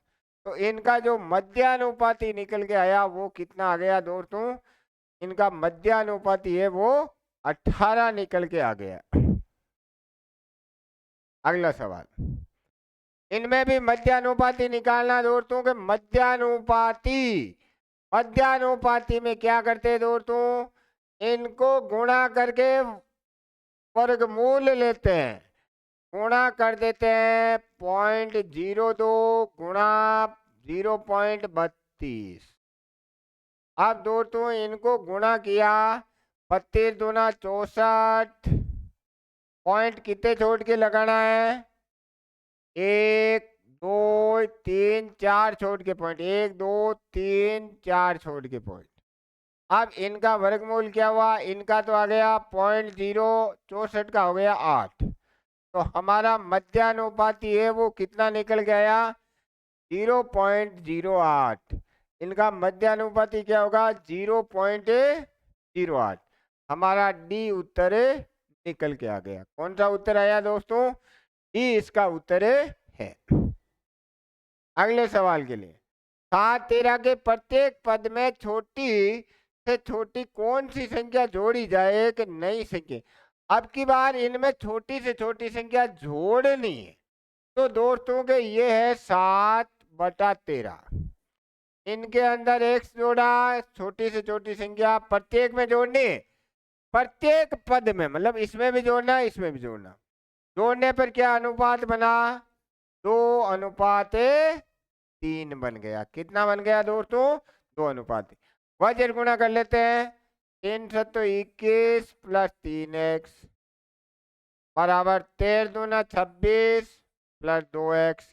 तो इनका जो मध्यानुपाती निकल के आया वो कितना आ गया दोस्तों, इनका मध्यानुपाती है वो 18 निकल के आ गया। अगला सवाल, इनमें भी मध्यानुपाती निकालना दोस्तों के मध्यानुपाती में क्या करते हैं दोस्तों, इनको गुणा करके वर्गमूल लेते हैं, गुणा कर देते हैं 0.02 गुणा 0.32। अब दोस्तों इनको गुणा किया, 32 दूना 64, पॉइंट कितने छोड़ के लगाना है, 1 2 3 4 छोड़ के पॉइंट, 1 2 3 4 छोड़ के पॉइंट। अब इनका वर्गमूल क्या हुआ, इनका तो आ गया 0.064 का हो गया 8। तो हमारा मध्यानुपाती है वो कितना निकल गया, 0.08। इनका मध्यानुपाती क्या होगा, 0.08। हमारा डी उत्तर निकल के आ गया। कौन सा उत्तर आया दोस्तों, डी इसका उत्तर है। अगले सवाल के लिए, 7 13 के प्रत्येक पद में छोटी से छोटी कौन सी संख्या जोड़ी जाए एक नई संख्या। अब की बार इनमें छोटी से छोटी संख्या जोड़नी है, तो दोस्तों के ये है 7/13। इनके अंदर x जोड़ा, छोटी से छोटी संख्या प्रत्येक में जोड़नी है, प्रत्येक पद में, मतलब इसमें भी जोड़ना है इसमें भी जोड़ना। जोड़ने पर क्या अनुपात बना, 2:3 बन गया। कितना बन गया दोस्तों, 2:3। वज्र गुणा कर लेते हैं, 3 7 21 प्लस 3x बराबर 13 दूना 26 प्लस 2x।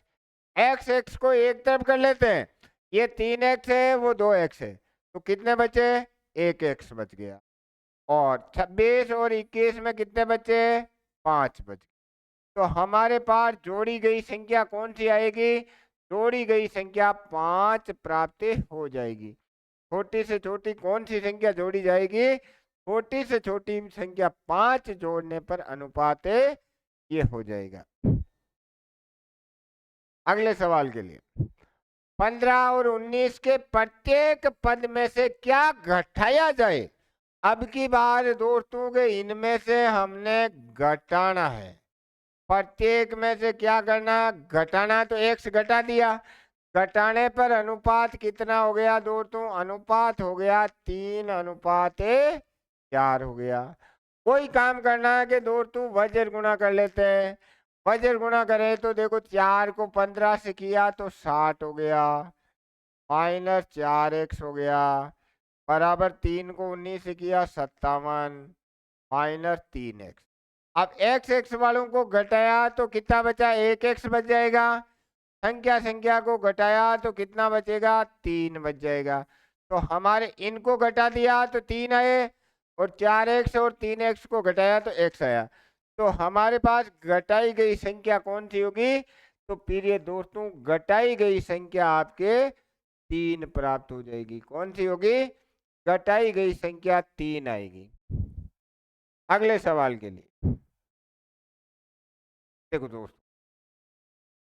x को एक तरफ कर लेते हैं, ये 3x है वो 2x है, तो कितने बचे, 1x बच गया। और 26 और 21 में कितने बचे, 5 बचे। तो हमारे पास जोड़ी गई संख्या कौन सी आएगी, जोड़ी गई संख्या 5 प्राप्त हो जाएगी। छोटी से छोटी कौन सी संख्या जोड़ी जाएगी, छोटी से छोटी संख्या 5 जोड़ने पर अनुपात ये हो जाएगा। अगले सवाल के लिए, 15 और 19 के प्रत्येक पद में से क्या घटाया जाए। अब की बार दोस्तों के इनमें से हमने घटाना है, प्रत्येक में से क्या करना, घटाना। तो x घटा दिया, घटाने पर अनुपात कितना हो गया दोस्तों, अनुपात हो गया 3:4 हो गया। कोई काम करना है कि दोस्तों वज्र गुणा कर लेते हैं। वज्र गुणा करें तो देखो 4 को 15 से किया तो 60 हो गया, -4x हो गया, बराबर 3 को 19 से किया 57 -3x। अब x वालों को घटाया तो कितना बचा, 1x बच जाएगा। संख्या को घटाया तो कितना बचेगा, 3 बच जाएगा। तो हमारे इनको घटा दिया तो 3 आए, और 4x और 3x को घटाया तो x आया। तो हमारे पास घटाई गई संख्या कौन सी होगी, तो फिर ये दोस्तों घटाई गई संख्या आपके 3 प्राप्त हो जाएगी। कौन सी होगी, घटाई गई संख्या 3 आएगी। अगले सवाल के लिए देखो दोस्तों,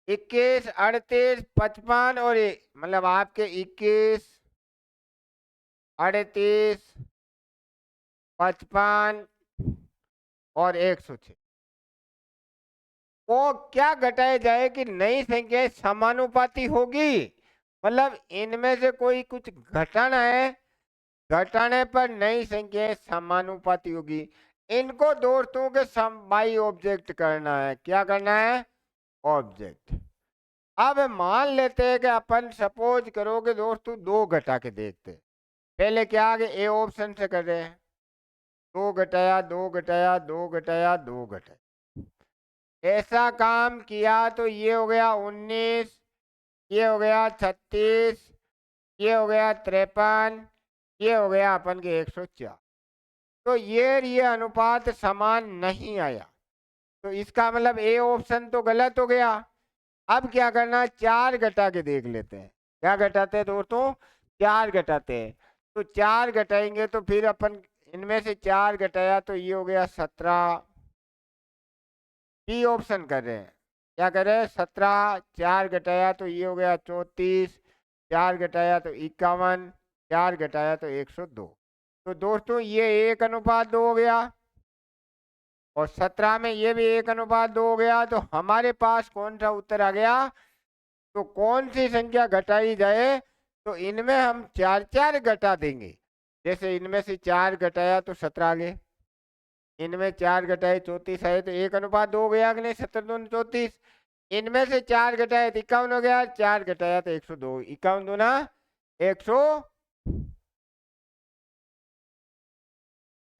21 38 55 और मतलब आपके 21 38 55 और 106 को क्या घटाया जाए कि नई संख्या समानुपाती होगी। मतलब इनमें से कोई कुछ घटाना है, घटाने पर नई संख्या समानुपाती होगी। इनको दोस्तों के बाई ऑब्जेक्ट करना है। क्या करना है, ऑब्जेक्ट। अब मान लेते हैं कि अपन सपोज करो कि दोस्तों 2 घटा के देखते। पहले क्या आगे ए ऑप्शन से कर रहे हैं, 2 घटाया 2 घटाया 2 घटाया 2 घटाया, ऐसा काम किया तो ये हो गया 19, ये हो गया 36, ये हो गया 53, ये हो गया अपन के 104। तो ये अनुपात समान नहीं आया, तो इसका मतलब ए ऑप्शन तो गलत हो गया। अब क्या करना, 4 घटा के देख लेते हैं। क्या घटाते हैं दोस्तों, 4 घटाते हैं। तो 4 घटाएंगे तो फिर अपन इनमें से 4 घटाया तो ये हो गया 17। बी ऑप्शन कर रहे हैं, क्या कर रहे हैं, 17, 4 घटाया तो ये हो गया 34, 4 घटाया तो 51, 4 घटाया तो 102। तो दोस्तों ये 1:2 हो गया। और 17 में ये भी 1:2 हो गया। तो हमारे पास कौन सा उत्तर आ गया? तो कौन सी संख्या घटाई जाए? तो इनमें हम 4 घटा देंगे। जैसे इनमें से 4 घटाया तो 17 आ गए, इनमें 4 घटाए 34 आए, तो 1:2 हो गया कि नहीं? 17 दूनी 34। इनमें से 4 घटाए तो 51 हो गया, 4 घटाया तो 102, 51 दूना 100।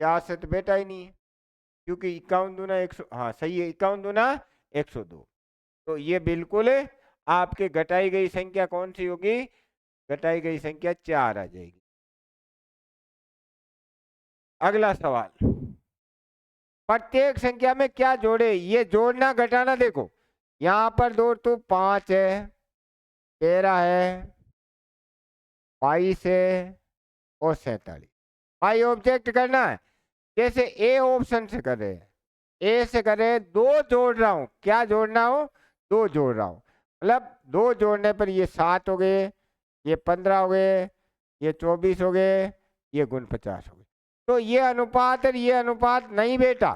क्या सत बेटा ही नहीं है, क्योंकि 51 दूना 100, हाँ सही है, 51 दूना 102। तो ये बिल्कुल आपके घटाई गई संख्या कौन सी होगी? घटाई गई संख्या 4 आ जाएगी। अगला सवाल, प्रत्येक संख्या में क्या जोड़े? ये जोड़ना घटाना देखो, यहां पर दो तो 5 है, 13 है, 22 है और 47। भाई ऑब्जेक्ट करना है, जैसे ए ऑप्शन से कर रहे हैं, ए से कर रहे हैं, 2 जोड़ रहा हूं। क्या जोड़ना हो? 2 जोड़ रहा हूं, मतलब 2 जोड़ने पर ये 7 हो गए, ये 15 हो गए, ये 24 हो गए, ये गुण 50 हो गए। तो ये अनुपात है, ये अनुपात नहीं बेटा।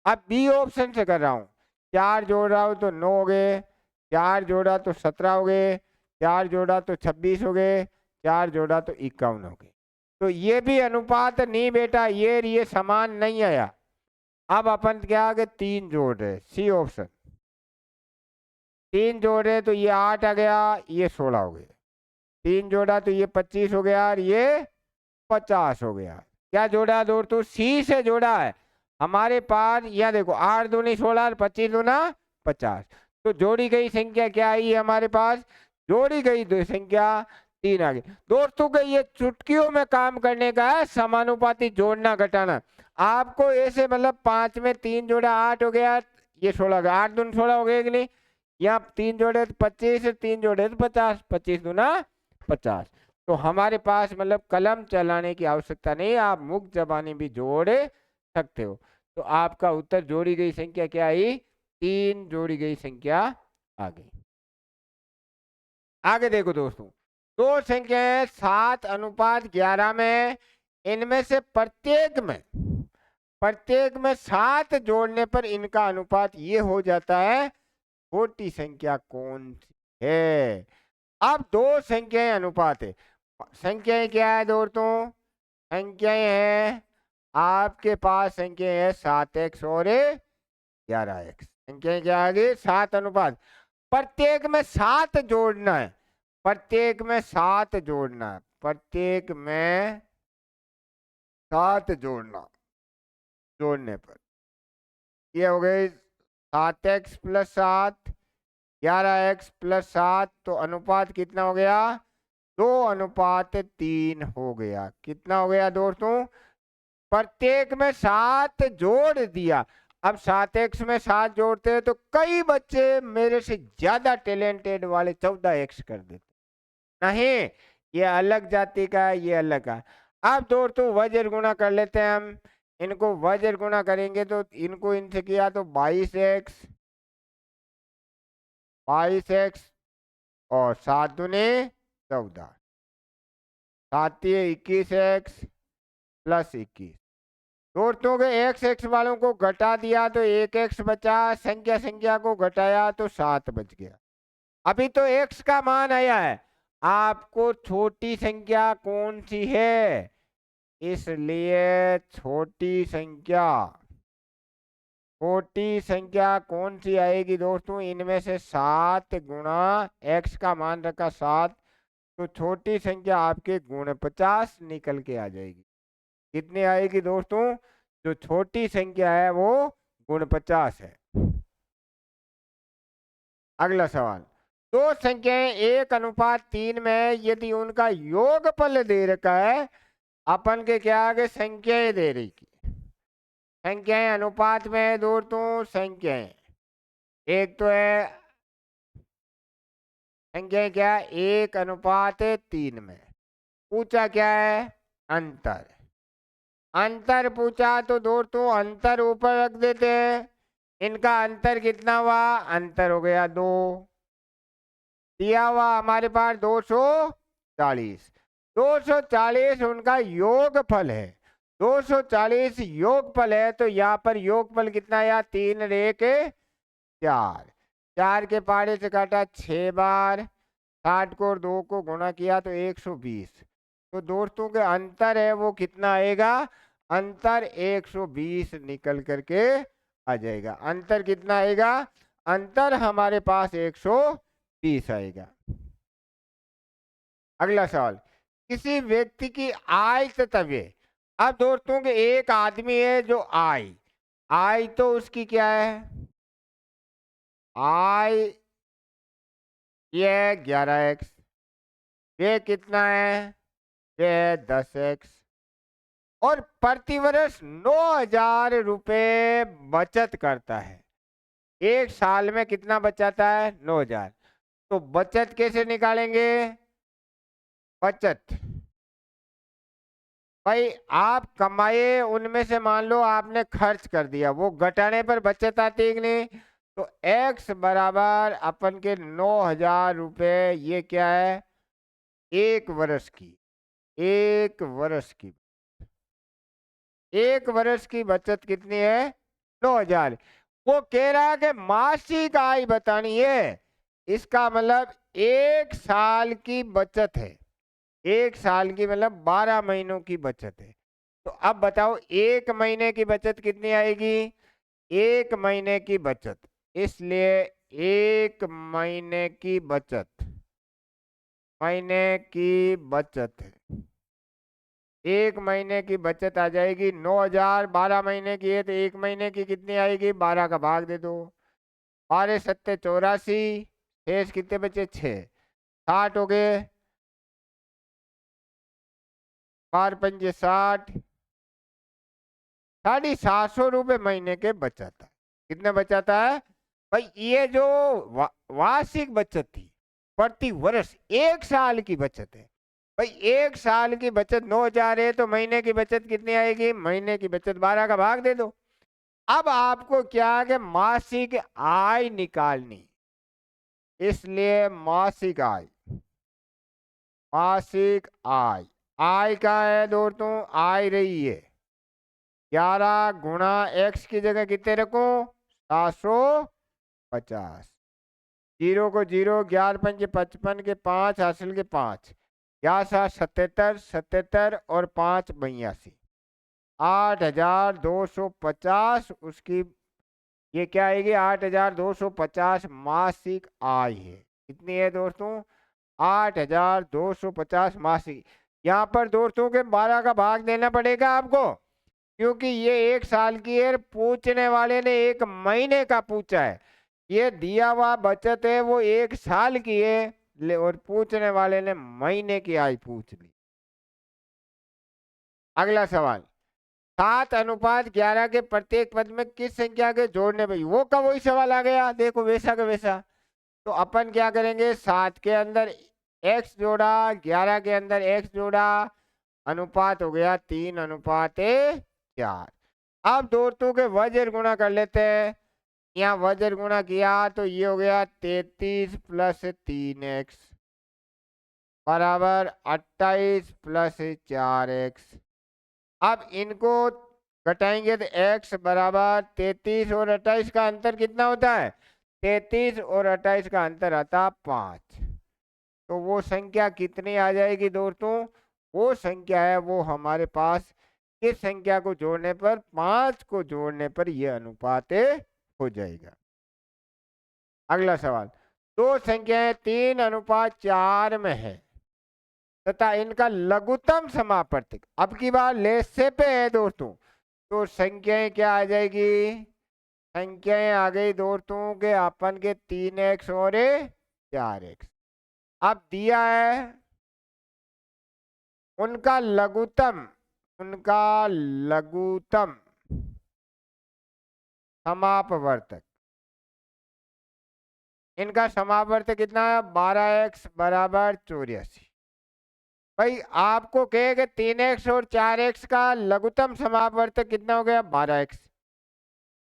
अब बी ऑप्शन से कर रहा हूं, 4 जोड़ रहा हूं तो 9 हो गए, 4 जोड़ा तो 17 हो गए, 4 जोड़ा तो 26 हो गए, 4 जोड़ा तो 51 हो गए। तो ये भी अनुपात नहीं बेटा, ये समान नहीं आया। अब अपन क्या आगे 3 जोड़ रहे, सी ऑप्शन, 3 जोड़ रहे तो ये 8 आ गया, ये 16 हो गया, 3 जोड़ा तो ये 25 हो गया और ये 50 हो गया। क्या जोड़ा दोस्तों? सी से जोड़ा है। हमारे पास यह देखो 8 दूनी 16, 25 दूना 50। तो जोड़ी गई संख्या क्या आई हमारे पास? जोड़ी गई दो संख्या 3 आ गई। दोस्तों के ये चुटकियों में काम करने का है, समानुपाती जोड़ना घटाना। आपको ऐसे मतलब 5 में 3 जोड़ा 8 हो गया, ये 16 गया, 8 दूनी 16 हो गए कि नहीं? यहाँ 3 जोड़े तो 25, 3 जोड़े तो 50, 25 दूना 50। तो हमारे पास मतलब कलम चलाने की आवश्यकता नहीं, आप मुक्त जबानी भी जोड़ सकते हो। तो आपका उत्तर जोड़ी गई संख्या क्या आई? 3 जोड़ी गई संख्या आ गई। आगे देखो दोस्तों, दो संख्याएं 7:11 में, इनमें से प्रत्येक में 7 जोड़ने पर इनका अनुपात ये हो जाता है। छोटी संख्या कौन सी है? अब दो संख्याएं अनुपात है, संख्याएं क्या है दोस्तों? संख्याएं हैं आपके पास, संख्या है 7x और 11x। संख्याएं क्या आ गई? 7 प्रत्येक में 7 जोड़ना है, प्रत्येक में 7 जोड़ना है, प्रत्येक में 7 जोड़ना, जोड़ने पर ये हो गई 7x + 7, 11x + 7। तो अनुपात कितना हो गया? 2:3 हो गया। कितना हो गया दोस्तों? प्रत्येक में 7 जोड़ दिया। अब 7x में 7 जोड़ते हैं तो कई बच्चे मेरे से ज्यादा टैलेंटेड वाले 14x कर देते। नहीं, ये अलग जाति का है, ये अलग का। अब दोस्तों वज्र गुणा कर लेते हैं हम, इनको वज्र गुणा करेंगे तो इनको इनसे किया तो 22x, 22x और 7 दूनी 14, 7 21x + 21। दोस्तों के x वालों को घटा दिया तो 1x बचा, संख्या को घटाया तो 7 बच गया। अभी तो x का मान आया है, आपको छोटी संख्या कौन सी है, इसलिए छोटी संख्या कौन सी आएगी दोस्तों? इनमें से 7 गुणा x का मान रखा 7, तो छोटी संख्या आपके गुण 50 निकल के आ जाएगी। कितनी आएगी दोस्तों? जो छोटी संख्या है वो गुण 50 है। अगला सवाल, दो संख्याएं 1:3 में, यदि उनका योगफल दे रखा है, अपन के क्या आगे संख्याएं दे रही की, संख्याएं अनुपात में है दोस्तों। संख्याएं एक तो है, संख्याएं क्या? 1:3 में। पूछा क्या है? अंतर। अंतर पूछा तो दोस्तों अंतर ऊपर रख देते हैं। इनका अंतर कितना हुआ? अंतर हो गया 2। दिया हुआ हमारे पास 240, 240 उनका योगफल है। 240 योगफल है तो यहाँ पर योगफल कितना आया, 3 रे के 4, 4 के पहाड़े से काटा 6 बार, 60 को और 2 को गुणा किया तो 120। तो दोस्तों के अंतर है वो कितना आएगा, अंतर 120 निकल करके आ जाएगा। अंतर कितना आएगा, अंतर हमारे पास 120 आएगा। अगला सवाल, किसी व्यक्ति की आय तथा व्यय। अब दोस्तों के एक आदमी है जो आय, आय तो उसकी क्या है, आय ये 11x, व्यय कितना है, व्यय 10x, और प्रतिवर्ष 9,000 रुपए बचत करता है। एक साल में कितना बचाता है, 9,000। तो बचत कैसे निकालेंगे, बचत भाई आप कमाए उनमें से मान लो आपने खर्च कर दिया, वो घटाने पर बचत आती है कि नहीं। तो x बराबर अपन के 9,000 रुपए, ये क्या है, एक वर्ष की, एक वर्ष की, एक वर्ष की बचत कितनी है, 9,000। वो कह रहा है कि मासिक आय बतानी है, इसका मतलब एक साल की बचत है, एक साल की मतलब 12 महीनों की बचत है। तो अब बताओ एक महीने की बचत कितनी आएगी, एक महीने की बचत, इसलिए एक महीने की बचत, महीने की बचत है, एक महीने की बचत आ जाएगी 9,000, 12 महीने की है तो एक महीने की कितनी आएगी, 12 का भाग दे दो, 12 सत्ते 84, शेष कितने बचे 6, 60 हो गए, 4 पंजे 60, 750 रुपये महीने के बचत है। कितने बचाता है भाई, ये जो वार्षिक बचत थी, प्रति वर्ष एक साल की बचत है भाई, एक साल की बचत 9,000 है तो महीने की बचत कितनी आएगी, महीने की बचत 12 का भाग दे दो। अब आपको क्या है कि मासिक आय निकालनी, इसलिए मासिक आय, मासिक आय, आय का है दोस्तों, आय रही है 11 गुणा x की जगह कितने रखो, 750, जीरो को जीरो, 11 पंजे 55 के 5 हासिल के 5, 77, 77 और 5 82, 8,250 उसकी, ये क्या आएगी, 8,250 मासिक आय है। कितनी है दोस्तों, 8,250 मासिक। यहाँ पर दोस्तों के 12 का भाग देना पड़ेगा आपको, क्योंकि ये एक साल की है, पूछने वाले ने एक महीने का पूछा है, ये दिया हुआ बचत है वो एक साल की है, और पूछने वाले ने महीने की आय पूछ ली। अगला सवाल, 7:11 के प्रत्येक पद में किस संख्या के जोड़ने पर, वो का वही सवाल आ गया, देखो वैसा का वैसा। तो अपन क्या करेंगे, 7 के अंदर x जोड़ा, 11 के अंदर x जोड़ा, अनुपात हो गया 3:4। अब दोस्तों के वज्र गुणा कर लेते हैं, यहाँ वज्र गुणा किया तो ये हो गया 33 + 3x बराबर 28 + 4x। अब इनको घटाएंगे तो x बराबर 33 और 28 का अंतर कितना होता है, 33 और 28 का अंतर आता 5। तो वो संख्या कितनी आ जाएगी दोस्तों, वो संख्या है वो हमारे पास किस संख्या को जोड़ने पर, 5 को जोड़ने पर यह अनुपात हो जाएगा। अगला सवाल, दो संख्याएं 3:4 में है तथा इनका लघुत्तम समापवर्तक, अब की बार लेसे पे है दोस्तों, तो संख्याएं क्या आ जाएगी, संख्याएं आ गई दोस्तों के अपन के 3x और 4x। अब दिया है उनका लघुत्तम, उनका लघुत्तम समापवर्तक, इनका समापवर्तक कितना है, 12x बराबर 84। भाई आपको कहेगा 3x और 4x का लघुत्तम समापवर्तक कितना हो गया, 12x।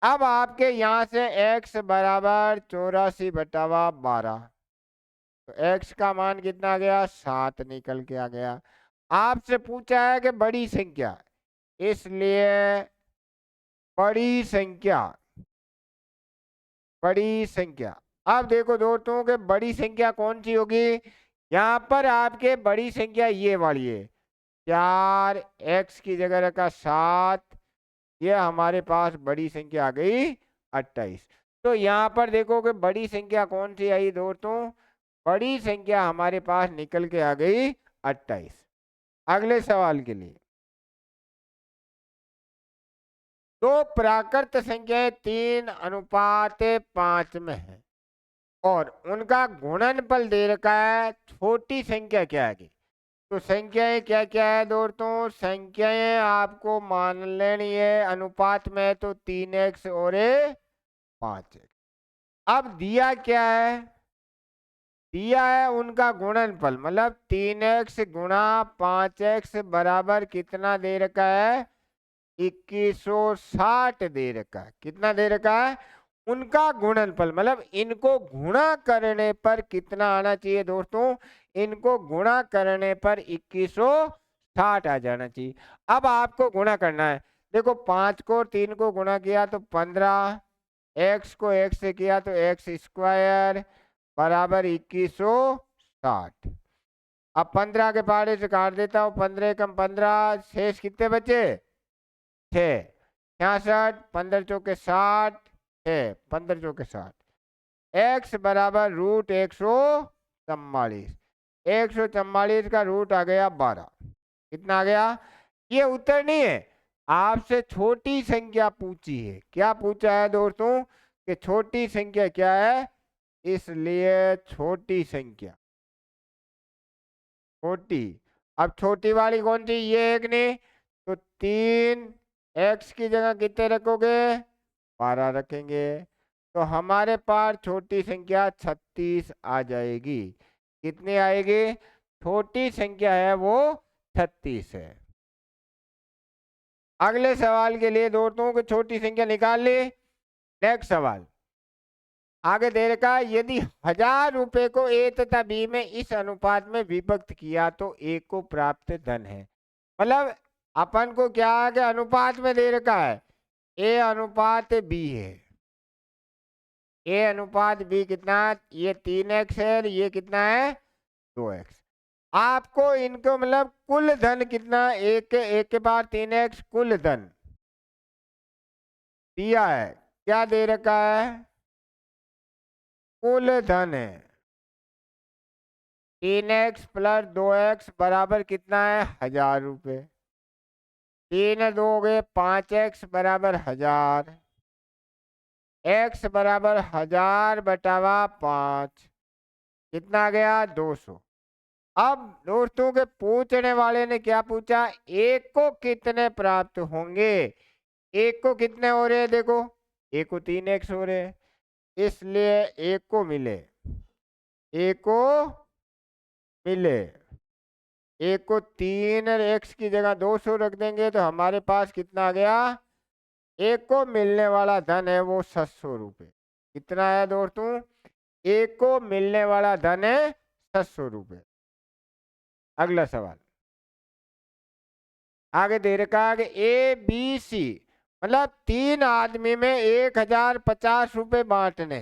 अब आपके यहां से x बराबर 84/12, तो x का मान कितना आ गया, 7 निकल के आ गया। आपसे पूछा है कि बड़ी संख्या, इसलिए बड़ी संख्या, बड़ी संख्या। अब देखो दोस्तों कि बड़ी संख्या कौन सी होगी। यहाँ पर आपके बड़ी संख्या ये वाली है, 4x की जगह रखा 7, ये हमारे पास बड़ी संख्या आ गई 28। तो यहाँ पर देखो कि बड़ी संख्या कौन सी आई दोस्तों, बड़ी संख्या हमारे पास निकल के आ गई 28। अगले सवाल के लिए, दो प्राकृत संख्याएं 3:5 में है और उनका गुणनफल दे रखा है, छोटी संख्या क्या है। तो संख्याएं क्या क्या है दोस्तों, संख्याएं आपको मान लेनी है अनुपात में, तो 3x और 5x। अब दिया क्या है, दिया है उनका गुणनफल, मतलब 3x गुणा 5x बराबर कितना दे रखा है, 2160 दे रखा है। कितना दे रखा है, उनका गुणनफल, मतलब इनको गुणा करने पर कितना आना चाहिए दोस्तों, इनको गुणा करने पर 2160 आ जाना चाहिए। अब आपको गुणा करना है, देखो 5 को 3 को गुणा किया तो 15, x को x से किया तो x स्क्वायर बराबर 2160। अब 15 के पहाड़े से काट देता हूँ, 15 कम 15, शेष कितने बचे, 6, 66, 15 चौके 60, 6, 15 चौके 60, x बराबर रूट 144, 144 का रूट आ गया 12। कितना आ गया, ये उत्तर नहीं है, आपसे छोटी संख्या पूछी है। क्या पूछा है दोस्तों कि छोटी संख्या क्या है, इसलिए छोटी संख्या, छोटी। अब छोटी वाली कौन सी, ये एक नहीं, तो 3x की जगह कितने रखोगे, 12 रखेंगे, तो हमारे पास छोटी संख्या 36 आ जाएगी। कितनी आएगी, छोटी संख्या है वो 36 है। अगले सवाल के लिए दोस्तों को छोटी संख्या निकाल ली। नेक्स्ट सवाल आगे दे रखा है, यदि 1000 रुपए को ए तथा बी में इस अनुपात में विभक्त किया तो ए को प्राप्त धन है। मतलब अपन को क्या है कि अनुपात में दे रखा है, ए अनुपात बी है, ए अनुपात बी कितना, ये 3x है, ये कितना है 2x। आपको इनको मतलब कुल धन कितना, एक के बाद 3x कुल धन दिया है, क्या दे रखा है, कुल धन है 3x प्लस 2x बराबर कितना है 1000 रुपये, 3 2 गए 5x बराबर 1000, x बराबर 1000 बटावा 5, कितना गया 200। अब दोस्तों के पूछने वाले ने क्या पूछा, एक को कितने प्राप्त होंगे, एक को कितने हो रहे हैं, देखो एक को 3x हो रहे हैं, इसलिए एक को मिले, एक को मिले, एक को 3x की जगह 200 रख देंगे तो हमारे पास कितना आ गया, एक को मिलने वाला धन है वो 700 रुपये। कितना है दोस्तों, एक को मिलने वाला धन है 700 रुपये। अगला सवाल आगे दे रखा है कि ए बी सी, मतलब 3 आदमी में 1050 रुपये बांटने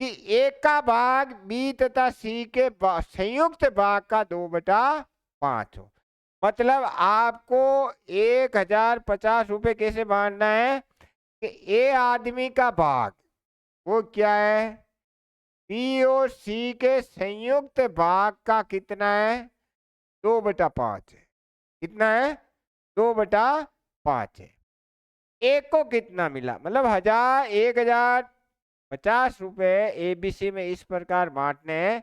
कि एक का भाग बी तथा सी के संयुक्त भाग का 2/5 हो। मतलब आपको 1050 रुपये कैसे बांटना है कि ए आदमी का भाग वो क्या है, बी और सी के संयुक्त भाग का कितना है 2/5 है। कितना है 2/5 है। एक को कितना मिला, मतलब 1050 रुपए एबीसी में इस प्रकार बांटने हैं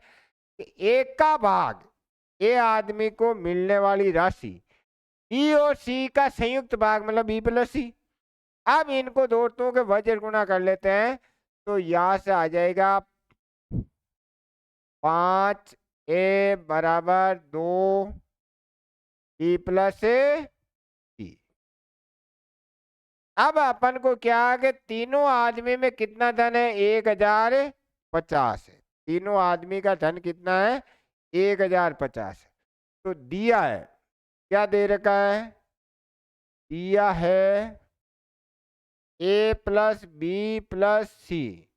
कि एक का भाग ए आदमी को मिलने वाली राशि बी और सी का संयुक्त भाग, मतलब बी प्लस सी। अब इनको दोस्तों के वज्र गुणा कर लेते हैं, तो यहां से आ जाएगा 5a बराबर 2 बी प्लस सी। अब अपन को क्या है कि तीनों आदमी में कितना धन है 1050 है, तीनों आदमी का धन कितना है 1050 है। तो दिया है, क्या दे रखा है दिया है ए प्लस बी प्लस सी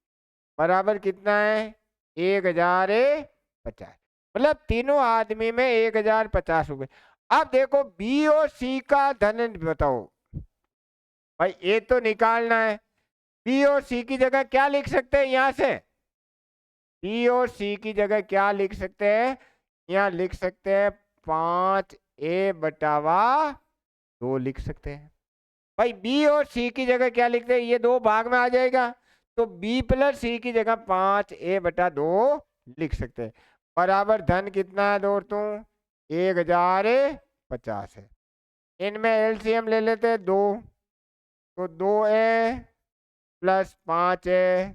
बराबर कितना है 1050। मतलब तीनों आदमी में 1050 रुपये। अब देखो बी और सी का धन बताओ भाई, ए तो निकालना है। बी और सी की जगह क्या लिख सकते हैं यहां से? बी और सी की जगह क्या लिख सकते हैं? यहाँ लिख सकते हैं 5a/2 लिख सकते हैं। भाई बी और सी की जगह क्या लिखते हैं? ये दो भाग में आ जाएगा, तो b प्लस सी की जगह 5a/2 लिख सकते हैं। बराबर धन कितना है दोस्तों? 1050 है। इनमें एलसीएम ले लेते हैं 2, तो 2a प्लस 5a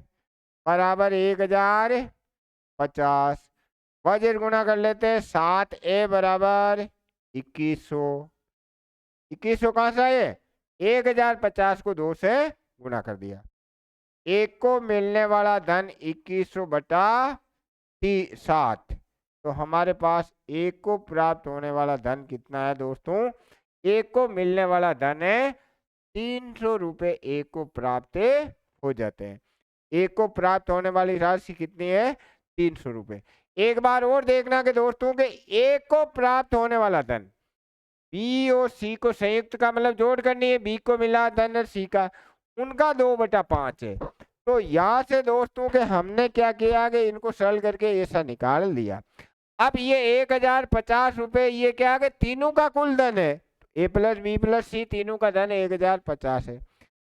बराबर 1050। वज्र गुणा कर लेते हैं 7a बराबर 2100। 2100 कहाँ से आए? 1050 को 2 से गुणा कर दिया। एक को मिलने वाला धन 2100/7, तो हमारे पास एक को प्राप्त होने वाला धन कितना है दोस्तों? एक को मिलने वाला धन है 300 रुपये। एक को प्राप्त हो जाते हैं। एक को प्राप्त होने वाली राशि कितनी है? 300 रुपये। एक बार और देखना कि दोस्तों के एक को प्राप्त होने वाला धन, बी और सी को संयुक्त का मतलब जोड़ करनी है, बी को मिला धन और सी का, उनका 2/5 है। तो यहाँ से दोस्तों के हमने क्या किया कि इनको सरल करके ऐसा निकाल लिया। अब ये 1050 रुपये ये क्या है? तीनों का कुल धन है। ए प्लस बी प्लस सी तीनों का धन 1050 है।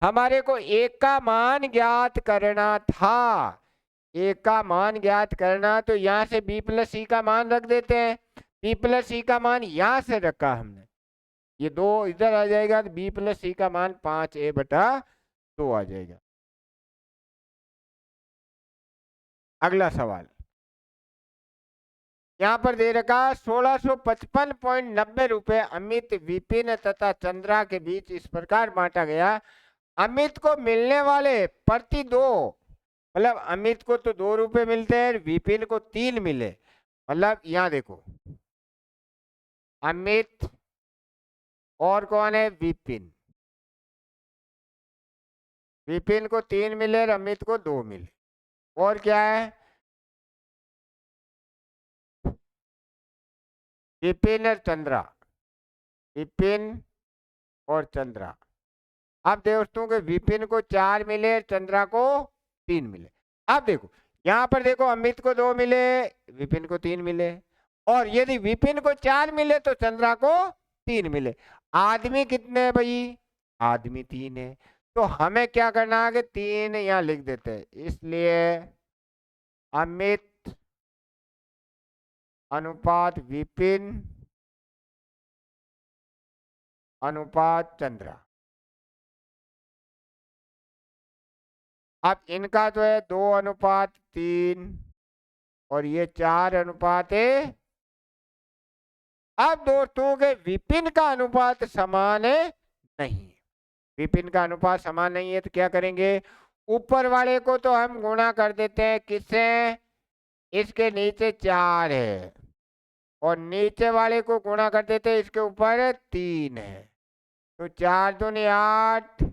हमारे को एक का मान ज्ञात करना था। एक का मान ज्ञात करना, तो यहाँ से बी प्लस सी का मान रख देते हैं। बी प्लस सी का मान यहाँ से रखा हमने, ये 2 इधर आ जाएगा, तो बी प्लस सी का मान 5a/2 आ जाएगा। अगला सवाल यहाँ पर दे रखा 1655.90 रुपए अमित, विपिन तथा चंद्रा के बीच इस प्रकार बांटा गया। अमित को मिलने वाले प्रति 2, मतलब अमित को तो 2 रुपए मिलते हैं, विपिन को 3 मिले। मतलब यहाँ देखो अमित और कौन है? विपिन। विपिन को 3 मिले और अमित को 2 मिले। और क्या है? विपिन और चंद्रा। विपिन और चंद्रा। अब दोस्तों के विपिन को 4 मिले, चंद्रा को 3 मिले। अब देखो यहाँ पर देखो अमित को 2 मिले, विपिन को 3 मिले, और यदि विपिन को 4 मिले तो चंद्रा को 3 मिले। आदमी कितने हैं भाई? आदमी 3 है। तो हमें क्या करना है कि 3 यहाँ लिख देते हैं। इसलिए अमित अनुपात विपिन अनुपात चंद्रा। अब इनका तो है 2:3 और ये 4:1। अब दोस्तों के विपिन का अनुपात समान है नहीं। विपिन का अनुपात समान नहीं है तो क्या करेंगे? ऊपर वाले को तो हम गुणा कर देते हैं किससे? इसके नीचे 4 है, और नीचे वाले को गुणा कर देते हैं इसके ऊपर 3 है। तो 4 दूनी 8,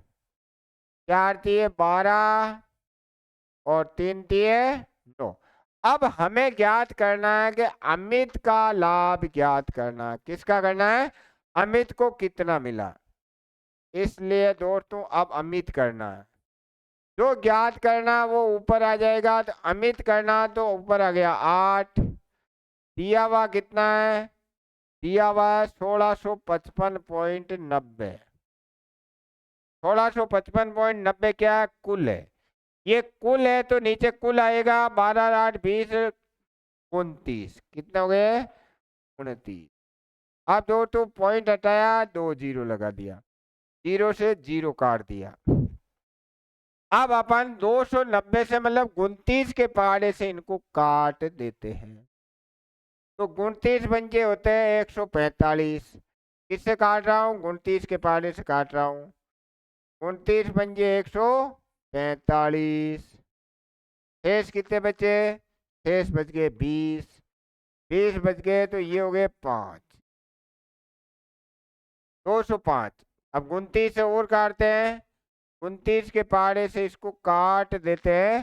4 तिये 12 और 3 तिये 9। अब हमें ज्ञात करना है कि अमित का लाभ ज्ञात करना है। किसका करना है? अमित को कितना मिला। इसलिए दोस्तों अब अमित करना है। जो ज्ञात करना वो ऊपर आ जाएगा, तो अमित करना तो ऊपर आ गया 8। दिया हुआ कितना है? दिया हुआ 1655.90। 1655.90 क्या है? कुल है। ये कुल है तो नीचे कुल आएगा 12 8 20 29। कितने हो गए? 29। अब दो तो पॉइंट हटाया, 2 जीरो लगा दिया, 0 से 0 काट दिया। अब अपन 290 से मतलब 29 के पहाड़े से इनको काट देते हैं, तो 29 बन के होते हैं 145। किससे काट रहा हूँ? 29 के पहाड़े से काट रहा हूँ। 29 बन के 145। शेष कितने बचे? शेष बच गए 20। 20 बच गए तो ये हो गए 5। 205। अब 29 से और काटते हैं, 29 के पहाड़े से इसको काट देते हैं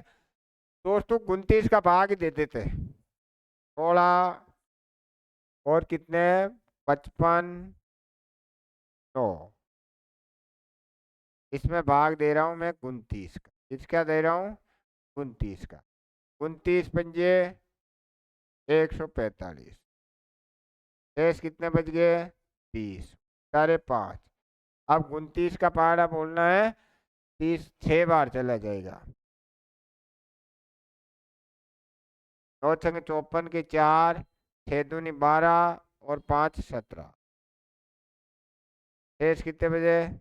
दोस्तों, 29 का भाग दे देते हैं 16 और कितने 55 9, इसमें भाग दे रहा हूं मैं 29 का, किसका दे रहा हूं 29 का, 29 पंजे 145, शेष कितने बच गए 30, साढ़े 5। अब 29 का पहाड़ा बोलना है 30 6 बार चला जाएगा, 9 छंग 54 के 4, 6 दूनी 12 और 5 17, शेष कितने बजे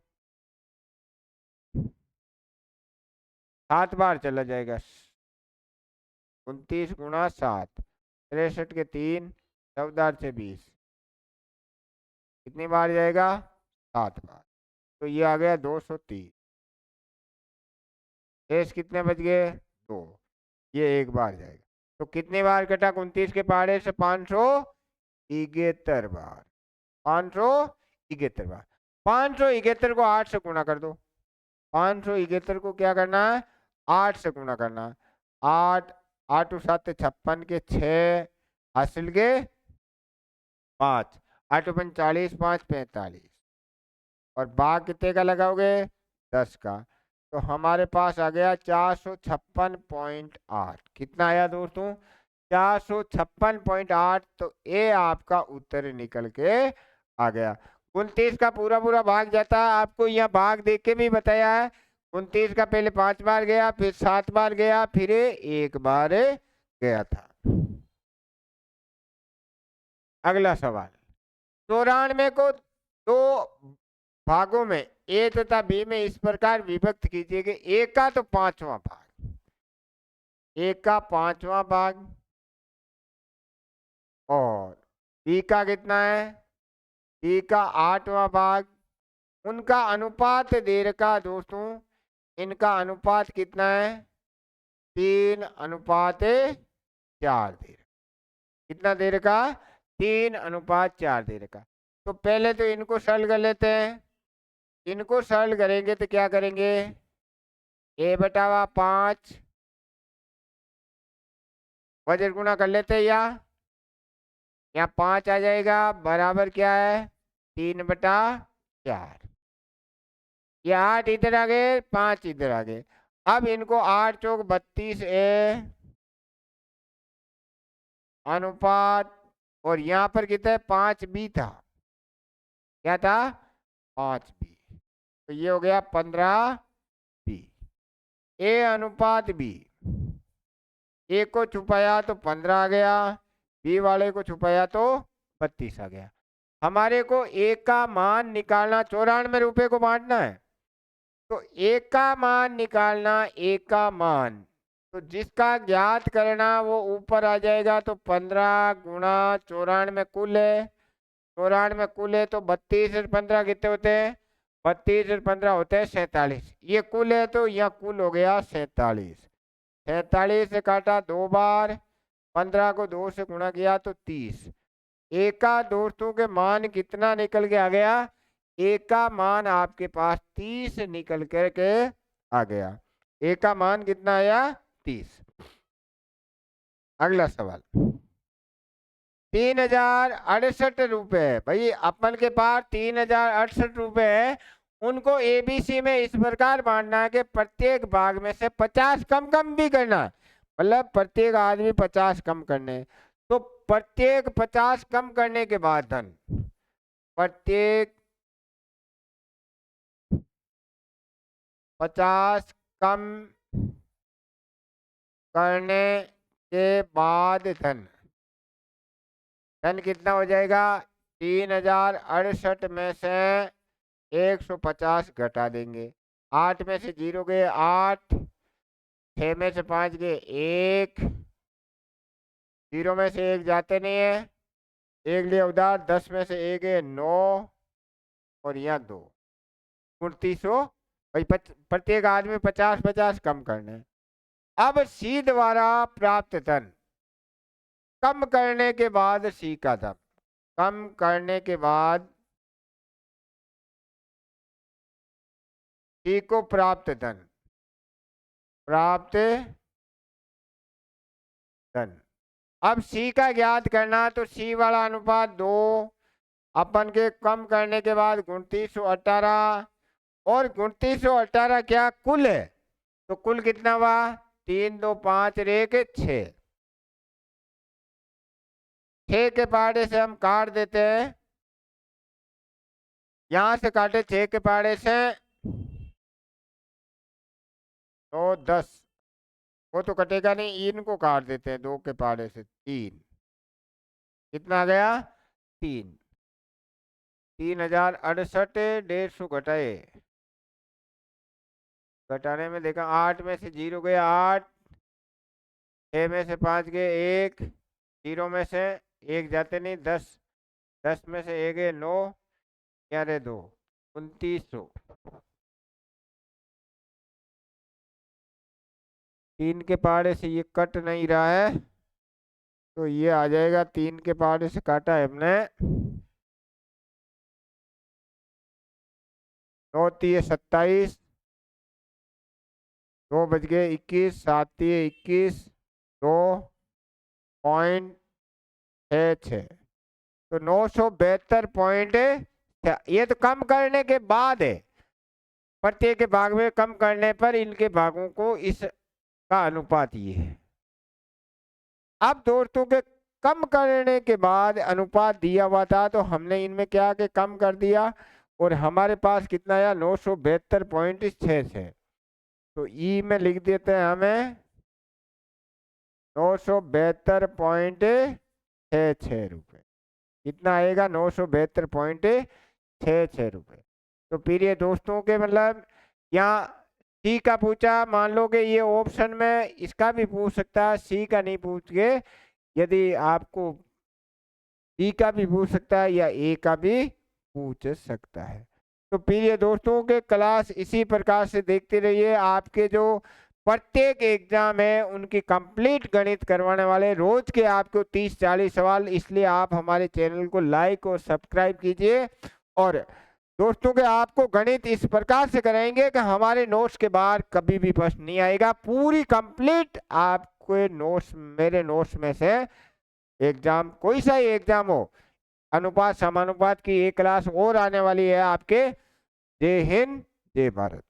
7 बार चला जाएगा, 29 गुणा 7, 63 के 3, 14 से 20, कितनी बार जाएगा 7 बार, तो ये आ गया 230, शेष कितने बच गए 2, ये 1 बार जाएगा, तो कितनी बार कटा 29 के पहाड़े से 571 बार, 571 बार, 571 को 8 से गुणा कर दो, 571 को क्या करना है 8 से गुणा करना है, 8 8 7 56 के 6 हासिल के 5, 8 40 5 45 और भाग कितने का लगाओगे 10 का, तो हमारे पास आ गया 456.8, कितना आया दोस्तों 456.8, तो ये आपका उत्तर निकल के आ गया। 29 का पूरा पूरा भाग जाता है, आपको यहाँ भाग देख के भी बताया है, 29 का पहले 5 बार गया, फिर 7 बार गया, फिर 1 बार गया था। अगला सवाल, 94 को 2 भागों में ए तथा बी में इस प्रकार विभक्त कीजिए कि ए का तो 5वां भाग, ए का 5वां भाग और बी का कितना है बी का 8वां भाग, उनका अनुपात दे रखा दोस्तों, इनका अनुपात कितना है 3:4 दे रखा, कितना दे रखा 3:4 दे रखा। तो पहले तो इनको सरल कर लेते हैं, इनको सरल करेंगे तो क्या करेंगे ए बटावा 5 वजन गुना कर लेते हैं, यहाँ 5 आ जाएगा बराबर क्या है 3/4, ये 8 इधर आ गए 5 इधर आ गए। अब इनको 8 चौक 32 ए अनुपात, और यहाँ पर कितना 5 बी था, क्या था 5 बी, तो ये हो गया 15 बी, ए अनुपात बी, ए को छुपाया तो 15 आ गया, बी वाले को छुपाया तो 32 आ गया। हमारे को ए का मान निकालना, 94 रुपए को बांटना है, तो ए का मान निकालना, ए का मान, तो जिसका ज्ञात करना वो ऊपर आ जाएगा, तो 15 गुणा 94 कुल है, 94 कुल है, तो 32 और 15 कितने होते हैं 32 और 15 होते हैं 47, ये कुल है तो यह कुल हो गया 47, 47 से काटा 2 बार, 15 को 2 से गुणा किया तो 30, ए का दोस्तों के मान कितना निकल के आ गया, ए का मान आपके पास 30 निकल करके आ गया, ए का मान कितना आया 30। अगला सवाल, 3068 रुपए, भाई अपन के पास 3068 रुपए है, उनको एबीसी में इस प्रकार बांटना है कि प्रत्येक भाग में से 50 कम कम भी करना है, मतलब प्रत्येक आदमी 50 कम करने, तो प्रत्येक 50 कम करने के बाद धन, प्रत्येक 50 कम करने के बाद धन, धन कितना हो जाएगा 3068 में से 150 घटा देंगे, 8 में से 0 गए 8, 6 में से 5 गए 1, 0 में से 1 जाते नहीं है, 1 लिया उधार, 10 में से 1 है 9 और यहाँ 2, 2900, भाई प्रत्येक आदमी 50-50 कम करने। अब सी द्वारा प्राप्त धन कम करने के बाद, सी का धन कम करने के बाद सी को प्राप्त धन, प्राप्त धन। अब सी का ज्ञात करना, तो सी वाला अनुपात 2 अपन के कम करने के बाद 2918, और 2918 क्या कुल है, तो कुल कितना हुआ 3 2 5 और 1 6। 6 के पहाड़े से हम काट देते हैं, यहां से काटे 6 के पहाड़े से तो 10, वो तो कटेगा नहीं, इनको काट देते हैं 2 के पहाड़े से 3, कितना आ गया 3, 3068, 150 घटाए, घटाने में देखा 8 में से 0 गया 8, 6 में से 5 गए 1, 0 में से 1 जाते नहीं 10, 10 में से 1 गए 9, यारे 2, 2900। 3 के पहाड़े से ये कट नहीं रहा है, तो ये आ जाएगा 3 के पहाड़े से काटा है हमने 9 3 27, 2 बज गए 21, 7 3 21, 2.66, तो 972 ये तो कम करने के बाद है, प्रत्येक के भाग में कम करने पर इनके भागों को इस का अनुपात ये है। अब दोस्तों के कम करने के बाद अनुपात दिया हुआ था, तो हमने इनमें क्या के कम कर दिया, और हमारे पास कितना आया 972.66, तो ई में लिख देते हैं हमें 972.66 रुपये, कितना आएगा 972.66 रुपये। तो फिर ये दोस्तों के मतलब यहाँ सी का पूछा, मान लो कि ये ऑप्शन में इसका भी पूछ सकता है, सी का नहीं पूछ के, यदि आपको बी का भी पूछ सकता है या ए का भी पूछ सकता है। तो फिर ये दोस्तों के क्लास इसी प्रकार से देखते रहिए, आपके जो प्रत्येक एग्जाम है उनकी कंप्लीट गणित करवाने वाले, रोज के आपको 30-40 सवाल, इसलिए आप हमारे चैनल को लाइक और सब्सक्राइब कीजिए। और दोस्तों के आपको गणित इस प्रकार से कराएंगे कि हमारे नोट्स के बाहर कभी भी प्रश्न नहीं आएगा, पूरी कंप्लीट आपके नोट्स, मेरे नोट्स में से एग्जाम, कोई सा ही एग्जाम हो, अनुपात समानुपात की एक क्लास और आने वाली है आपके। जय हिंद, जय भारत।